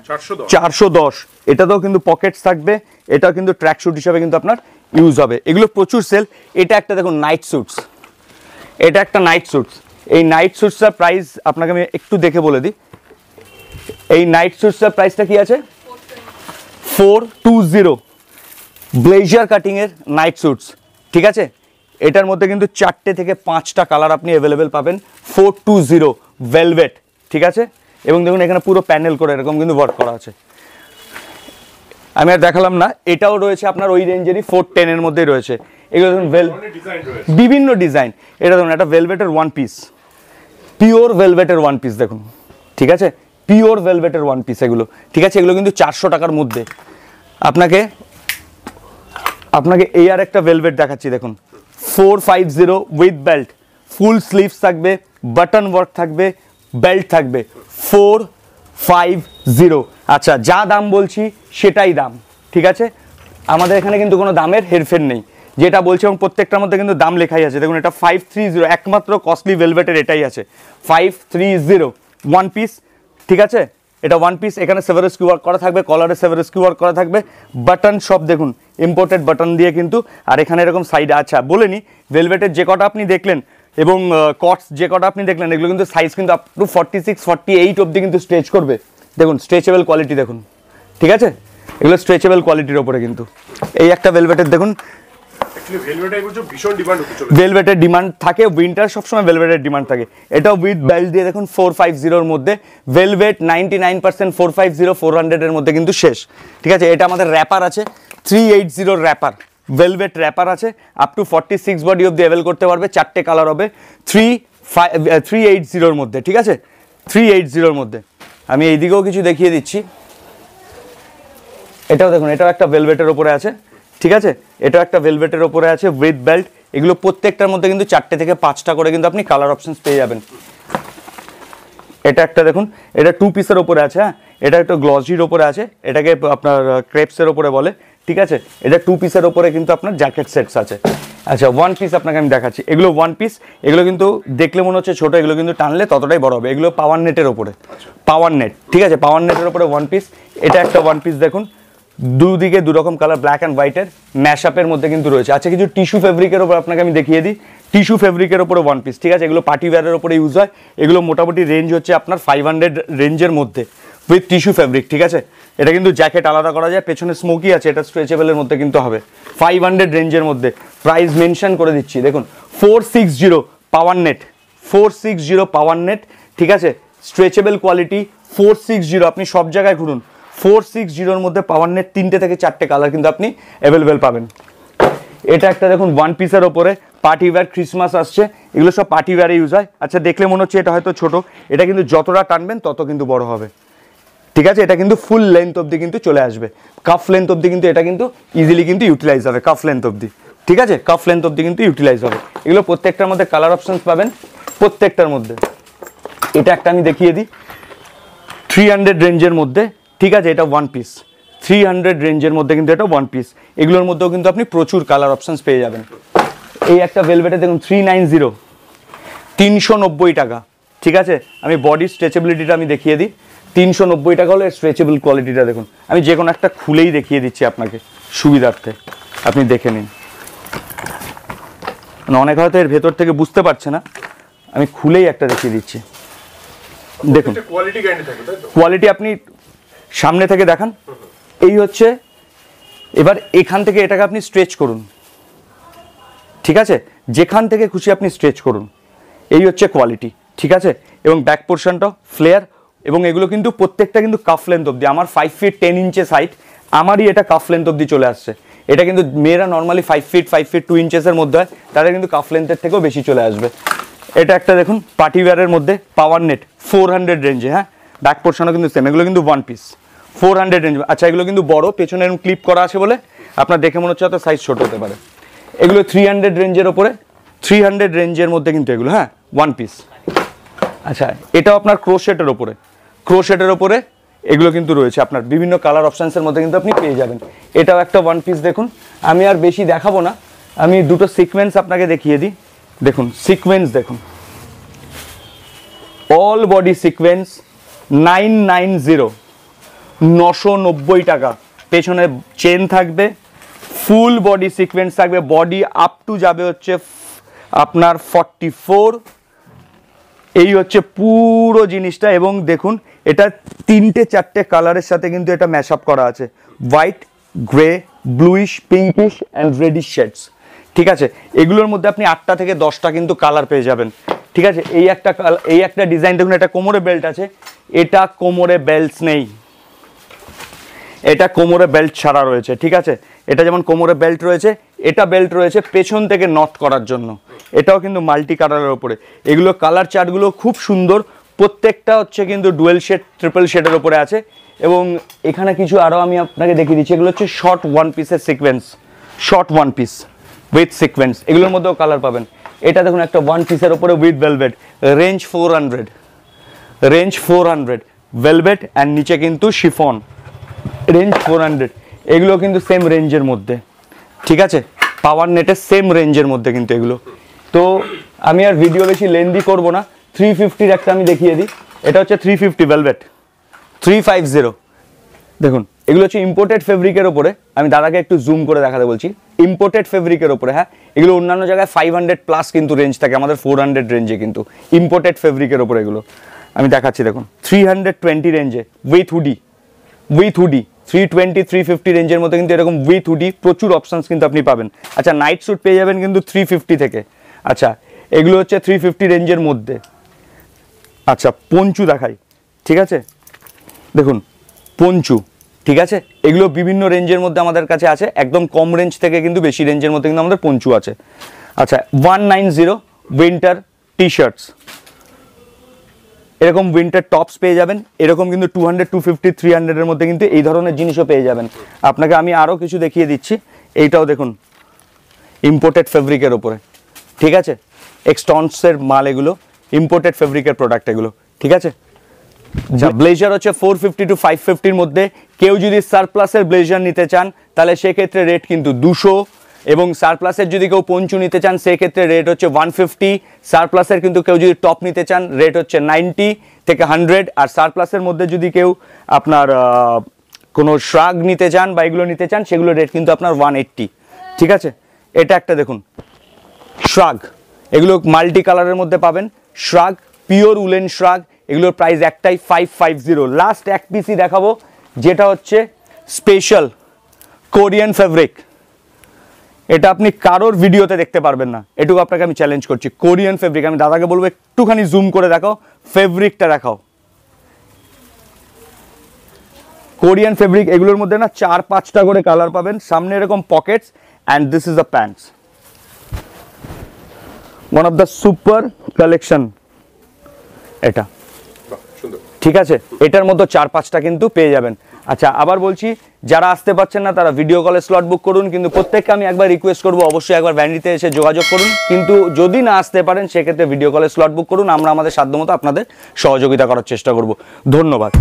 410, এটাতেও কিন্তু পকেটস থাকবে, এটাও কিন্তু ট্র্যাক স্যুট হিসাবে কিন্তু আপনার ইউজ হবে, এগুলো প্রচুর সেল। এটা একটা দেখুন নাইট স্যুটস, এটা একটা নাইট স্যুটস। এই নাইট স্যুটসটার প্রাইস আপনাকে আমি একটু দেখে বলে দিই, এই নাইট স্যুটসটার প্রাইসটা কি আছে 420, ব্লেজার কাটিং এর নাইট স্যুটস। ঠিক আছে, এটার মধ্যে কিন্তু 4টে থেকে 5টা কালার আপনি অ্যাভেলেবেল পাবেন, 420 ভেলভেট। ঠিক আছে, এবং দেখুন এখানে পুরো প্যানেল করে এরকম কিন্তু ওয়ার্ক করা আছে। আমি আর দেখালাম না, এটাও রয়েছে আপনার ওই রেঞ্জেরই 410 এর মধ্যেই রয়েছে। এগুলো দেখুন বিভিন্ন ডিজাইন। এটা দেখুন একটা ভেলভেটের ওয়ান পিস, পিওর ভেলভেটের ওয়ান পিস দেখুন। ঠিক আছে, পিওর ভেলভেটের ওয়ান পিস এগুলো। ঠিক আছে, এগুলো কিন্তু 400 টাকার মধ্যে। আপনাকে এই আর একটা ভেলভেট দেখাচ্ছি, দেখুন 450 উইথ বেল্ট, ফুল স্লিভস থাকবে, বাটন ওয়ার্ক থাকবে, বেল্ট থাকবে, 450। আচ্ছা, যা দাম বলছি সেটাই দাম। ঠিক আছে, আমাদের এখানে কিন্তু কোনো দামের হেরফের নেই, যেটা বলছি এবং প্রত্যেকটার মধ্যে কিন্তু দাম লেখাই আছে। দেখুন এটা 530, একমাত্র কস্টলি ভেলভেটের এটাই আছে 530 ওয়ান পিস। ঠিক আছে, এটা ওয়ান পিস, এখানে সেভারেস্কি ওয়ার্ক করা থাকবে, কলারে সেভারেস্কি ওয়ার্ক করা থাকবে, বাটন সব দেখুন ইম্পোর্টেড বাটন দিয়ে কিন্তু। আর এখানে এরকম সাইড, আচ্ছা বলে নি, ভেলভেটের যে কটা আপনি দেখলেন এবং কটস যে কটা আপনি দেখলেন, এগুলো কিন্তু সাইজ কিন্তু আপ টু 46, 48 অবধি কিন্তু স্ট্রেচ করবে। দেখুন স্ট্রেচেবল কোয়ালিটি দেখুন। ঠিক আছে, এগুলো স্ট্রেচেবল কোয়ালিটির ওপরে কিন্তু। এই একটা ভেলভেটের দেখুন অ্যাকচুয়ালি ভেলভেটের কিছু ভীষণ ডিমান্ড হতে চলেছে। ভেলভেটের ডিমান্ড থাকে, উইন্টার সবসময় ভেলভেটের ডিমান্ড থাকে। এটাও উইথ বেল্ট দিয়ে দেখুন 450 এর মধ্যে ভেলভেট 99% 450 400 এর মধ্যে কিন্তু শেষ। ঠিক আছে, এটা আমাদের র্যাপার আছে 380 র্যাপার, ভেলভেট র্যাপার আছে, আপ টু 46 বডি অব্দি অ্যাভেল করতে পারবে। 4টে কালার হবে 380 এর মধ্যে। ঠিক আছে, 380 এর মধ্যে। আমি এইদিকেও কিছু দেখিয়ে দিচ্ছি। এটাও দেখুন, এটাও একটা ভেলভেটের ওপরে আছে। ঠিক আছে, এটাও একটা ভেলভেটের ওপরে আছে উইথ বেল্ট। এগুলো প্রত্যেকটার মধ্যে কিন্তু 4টে থেকে 5টা করে কিন্তু আপনি কালার অপশনস পেয়ে যাবেন। এটা একটা দেখুন, এটা 2 পিসের ওপরে আছে। হ্যাঁ, এটা একটা গ্লসির ওপরে আছে, এটাকে আপনার ক্রেপসের ওপরে বলে। ঠিক আছে, এটা 2 পিসের ওপরে কিন্তু আপনার জ্যাকেট সেটস আছে। আচ্ছা, 1 পিস আপনাকে আমি দেখাচ্ছি। এগুলো 1 পিস, এগুলো কিন্তু দেখলে মনে হচ্ছে ছোট, এগুলো কিন্তু টানলে ততটাই বড় হবে। এগুলো পাওয়ার নেটের ওপরে, পাওয়ার নেট। ঠিক আছে, পাওয়ার নেটের ওপরে 1 পিস। এটা একটা 1 পিস দেখুন, দুদিকে দুরকম কালার, ব্ল্যাক অ্যান্ড হোয়াইটের ম্যাশআপের মধ্যে কিন্তু রয়েছে। আচ্ছা, কিছু টিস্যু ফেব্রিকের ওপর আপনাকে আমি দেখিয়ে দিই। টিস্যু ফেব্রিকের ওপরে 1 পিস। ঠিক আছে, এগুলো পার্টি ওয়্যারের ওপরে ইউজ হয়। এগুলো মোটামুটি রেঞ্জ হচ্ছে আপনার 500 রেঞ্জের মধ্যে উইথ টিস্যু ফেব্রিক। ঠিক আছে, এটা কিন্তু জ্যাকেট আলাদা করা যায়, পেছনে স্মোকি আছে, এটা স্ট্রেচেবলের মধ্যে কিন্তু হবে। 500 রেঞ্জের মধ্যে। প্রাইস মেনশন করে দিচ্ছি দেখুন, 460 পাওয়ার নেট, 460 পাওয়ার নেট। ঠিক আছে, স্ট্রেচেবল কোয়ালিটি 460। আপনি সব জায়গায় ঘুরুন, 460 মধ্যে পাওয়ার নেট 3টে থেকে 4টে কালার কিন্তু আপনি অ্যাভেলেবেল পাবেন। এটা একটা দেখুন 1 পিসের ওপরে পার্টি ওয়্যার, ক্রিসমাস আসছে, এগুলো সব পার্টি ওয়্যারে ইউজ হয়। আচ্ছা, দেখলে মনে হচ্ছে এটা হয়তো ছোট, এটা কিন্তু যতটা টানবেন তত কিন্তু বড় হবে। ঠিক আছে, এটা কিন্তু ফুল লেন্থ অবধি কিন্তু চলে আসবে, কাফ লেন্থ অবধি কিন্তু এটা কিন্তু ইজিলি কিন্তু ইউটিলাইজ হবে, কাফ লেন্থ অবধি। ঠিক আছে, কাফ লেন্থ অবধি কিন্তু ইউটিলাইজ হবে। এগুলো প্রত্যেকটার মধ্যে কালার অপশনস পাবেন, প্রত্যেকটার মধ্যে। এটা একটা আমি দেখিয়ে দিই 300 রেঞ্জের মধ্যে। ঠিক আছে, এটা 1 পিস 300 রেঞ্জের মধ্যে কিন্তু এটা 1 পিস। এগুলোর মধ্যেও কিন্তু আপনি প্রচুর কালার অপশনস পেয়ে যাবেন। এই একটা ভেলভেটে দেখুন 390, 390 টাকা। ঠিক আছে, আমি বডি স্ট্রেচেবিলিটিটা আমি দেখিয়ে দিই। 390 টাকা হলে স্ট্রেচেবল কোয়ালিটিটা দেখুন। আমি যে কোনো একটা খুলেই দেখিয়ে দিচ্ছি আপনাকে সুবিধার্থে, আপনি দেখে নিন। অনেক হয়তো এর ভেতর থেকে বুঝতে পারছে না, আমি খুলেই একটা দেখিয়ে দিচ্ছি। দেখুন কোয়ালিটি গ্যারান্টি থাকে, তাই তো? কোয়ালিটি আপনি সামনে থেকে দেখান। এই হচ্ছে, এবার এখান থেকে এটাকে আপনি স্ট্রেচ করুন। ঠিক আছে, যেখান থেকে খুশি আপনি স্ট্রেচ করুন। এই হচ্ছে কোয়ালিটি। ঠিক আছে, এবং ব্যাক পোর্শনটাও ফ্লেয়ার, এবং এগুলো কিন্তু প্রত্যেকটা কিন্তু কাফ লেন্থ অবধি। আমার 5 ফিট 10 ইঞ্চেস হাইট, আমারই এটা কাফ লেন্থ অবধি চলে আসছে। এটা কিন্তু মেয়েরা নর্মালি 5 ফিট 2 ইঞ্চেসের মধ্যে হয়, তারা কিন্তু কাফ লেন্থের থেকেও বেশি চলে আসবে। এটা একটা দেখুন পার্টি ওয়্যারের মধ্যে পাওয়ার নেট 400 রেঞ্জে। হ্যাঁ, ব্যাক পোর্শনও কিন্তু সেম, এগুলো কিন্তু 1 পিস 400 রেঞ্জ। আচ্ছা, এগুলো কিন্তু বড়, পেছনে এরকম ক্লিপ করা আছে বলে আপনার দেখে মনে হচ্ছে হয়তো সাইজ ছোট হতে পারে। এগুলো 300 রেঞ্জের ওপরে, 300 রেঞ্জের মধ্যে কিন্তু এগুলো। হ্যাঁ, 1 পিস। আচ্ছা, এটাও আপনার ক্রোশেটের ওপরে, ক্রোশেটের ওপরে এগুলো কিন্তু রয়েছে আপনার বিভিন্ন কালার অপশানসের মধ্যে কিন্তু আপনি পেয়ে যাবেন। এটাও একটা 1 পিস দেখুন। আমি আর বেশি দেখাবো না, আমি দুটো সিকোয়েন্স আপনাকে দেখিয়ে দিই। দেখুন সিকোয়েন্স দেখুন, অল বডি সিকোয়েন্স 990, 990 টাকা। পেছনে চেন থাকবে, ফুল বডি সিকোয়েন্স থাকবে, বডি আপ টু যাবে হচ্ছে আপনার 44। এই হচ্ছে পুরো জিনিসটা। এবং দেখুন এটা 3টে 4টে কালারের সাথে কিন্তু এটা ম্যাশ আপ করা আছে, white, grey, bluish, pinkish and reddish shades. ঠিক আছে, এগুলোর মধ্যে আপনি 8টা থেকে 10টা কিন্তু কালার পেয়ে যাবেন। ঠিক আছে, এই একটা ডিজাইন দেখুন, এটা কোমরে বেল্ট আছে, এটা কোমরে বেল্টস নেই, এটা কোমরে বেল্ট ছাড়া রয়েছে। ঠিক আছে, এটা যেমন কোমরে বেল্ট রয়েছে, এটা বেল্ট রয়েছে পেছন থেকে নট করার জন্য। এটাও কিন্তু মাল্টি কালারের ওপরে। এগুলো কালার চার্টগুলো খুব সুন্দর, প্রত্যেকটা হচ্ছে কিন্তু ডুয়েল শেড, ট্রিপল শেডের ওপরে আছে। এবং এখানে কিছু আরও আমি আপনাকে দেখিয়ে দিচ্ছি, এগুলো হচ্ছে শর্ট 1 পিসের sequence, short 1 piece with sequence. এগুলোর মধ্যেও কালার পাবেন। এটা দেখুন একটা 1 পিসের ওপরে with velvet, range 400, range 400 velvet, and নিচে কিন্তু শিফন, রেঞ্জ 400। এগুলো কিন্তু সেম রেঞ্জের মধ্যে। ঠিক আছে, পাওয়ার নেটের সেম রেঞ্জের মধ্যে কিন্তু এগুলো। তো আমি আর ভিডিও বেশি লেন্দি করব না। 350 একটা আমি দেখিয়ে দিই। এটা হচ্ছে 350 ভেলভেট, 350। দেখুন এগুলো হচ্ছে ইম্পোর্টেড ফেব্রিকের ওপরে। আমি দাদাকে একটু জুম করে দেখাতে বলছি, ইম্পোর্টেড ফেব্রিকের ওপরে। হ্যাঁ, এগুলো অন্যান্য জায়গায় 500 প্লাস কিন্তু রেঞ্জ থাকে, আমাদের 400 রেঞ্জে কিন্তু ইম্পোর্টেড ফেব্রিকের ওপরে এগুলো আমি দেখাচ্ছি। দেখুন 320 রেঞ্জে উইথ হুডি, উইথ হুডি 320 350 রেঞ্জের মধ্যে কিন্তু এরকম উইথ হুডি প্রচুর অপশনস কিন্তু আপনি পাবেন। আচ্ছা নাইট স্যুট পেয়ে যাবেন কিন্তু 350 থেকে। আচ্ছা এগুলো হচ্ছে 350 রেঞ্জের মধ্যে। আচ্ছা পঞ্চু দেখাই, ঠিক আছে, দেখুন পঞ্চু, ঠিক আছে, এগুলো বিভিন্ন রেঞ্জের মধ্যে আমাদের কাছে আছে, একদম কম রেঞ্জ থেকে কিন্তু বেশি রেঞ্জের মধ্যে কিন্তু আমাদের পঞ্চু আছে। আচ্ছা 190 উইন্টার টি শার্টস, এরকম উইন্টার টপস পেয়ে যাবেন, এরকম কিন্তু 200 250 300 এর মধ্যে কিন্তু এই ধরনের জিনিসও পেয়ে যাবেন। আপনাকে আমি আরও কিছু দেখিয়ে দিচ্ছি, এইটাও দেখুন ইম্পোর্টেড ফেব্রিকের ওপরে, ঠিক আছে, এক্সটন্সের মাল, এগুলো ইম্পোর্টেড ফেব্রিকের প্রোডাক্ট এগুলো, ঠিক আছে। আচ্ছা ব্লেজার হচ্ছে 450 টু 550 এর মধ্যে। কেউ যদি সারপ্লাসের ব্লেজার নিতে চান তাহলে সেক্ষেত্রে রেট কিন্তু 200, এবং সারপ্লাসের যদি কেউ পঞ্চু নিতে চান সেক্ষেত্রে রেট হচ্ছে 150। সারপ্লাসের কিন্তু কেউ যদি টপ নিতে চান রেট হচ্ছে 90 থেকে 100। আর সারপ্লাসের মধ্যে যদি কেউ আপনার কোনো শ্রাগ নিতে চান বা এগুলো নিতে চান সেগুলো রেট কিন্তু আপনার 180, ঠিক আছে। এটা একটা দেখুন শ্রাগ, এগুলো মাল্টি কালারের মধ্যে পাবেন, শ্রাগ পিওর উলেন শ্রাগ, এগুলোর প্রাইস একটাই 550। লাস্ট এক পিসই দেখাবো যেটা হচ্ছে স্পেশাল কোরিয়ান ফেব্রিক, এটা আপনি কারোর ভিডিওতে দেখতে পারবেন না, এটুকু আপনাকে আমি চ্যালেঞ্জ করছি। কোরিয়ান ফেব্রিক, আমি দাদাকে বলবো একটুখানি জুম করে দেখাও, ফেব্রিকটা দেখাও। কোরিয়ান ফেব্রিক, এগুলোর মধ্যে না 4-5টা করে কালার পাবেন, সামনে এরকম Pockets, and this is the pants, one of the super collection এটা, ঠিক আছে। এটার মতো 4-5টা কিন্তু পেয়ে যাবেন। আচ্ছা আবার বলছি, যারা আসতে পারছেন না তারা ভিডিও কলে স্লট বুক করুন, কিন্তু প্রত্যেককে আমি একবার রিকোয়েস্ট করবো অবশ্যই একবার ভ্যানিটিতে এসে যোগাযোগ করুন, কিন্তু যদি না আসতে পারেন সেক্ষেত্রে ভিডিও কলে স্লট বুক করুন, আমরা আমাদের সাধ্যমতো আপনাদের সহযোগিতা করার চেষ্টা করব। ধন্যবাদ।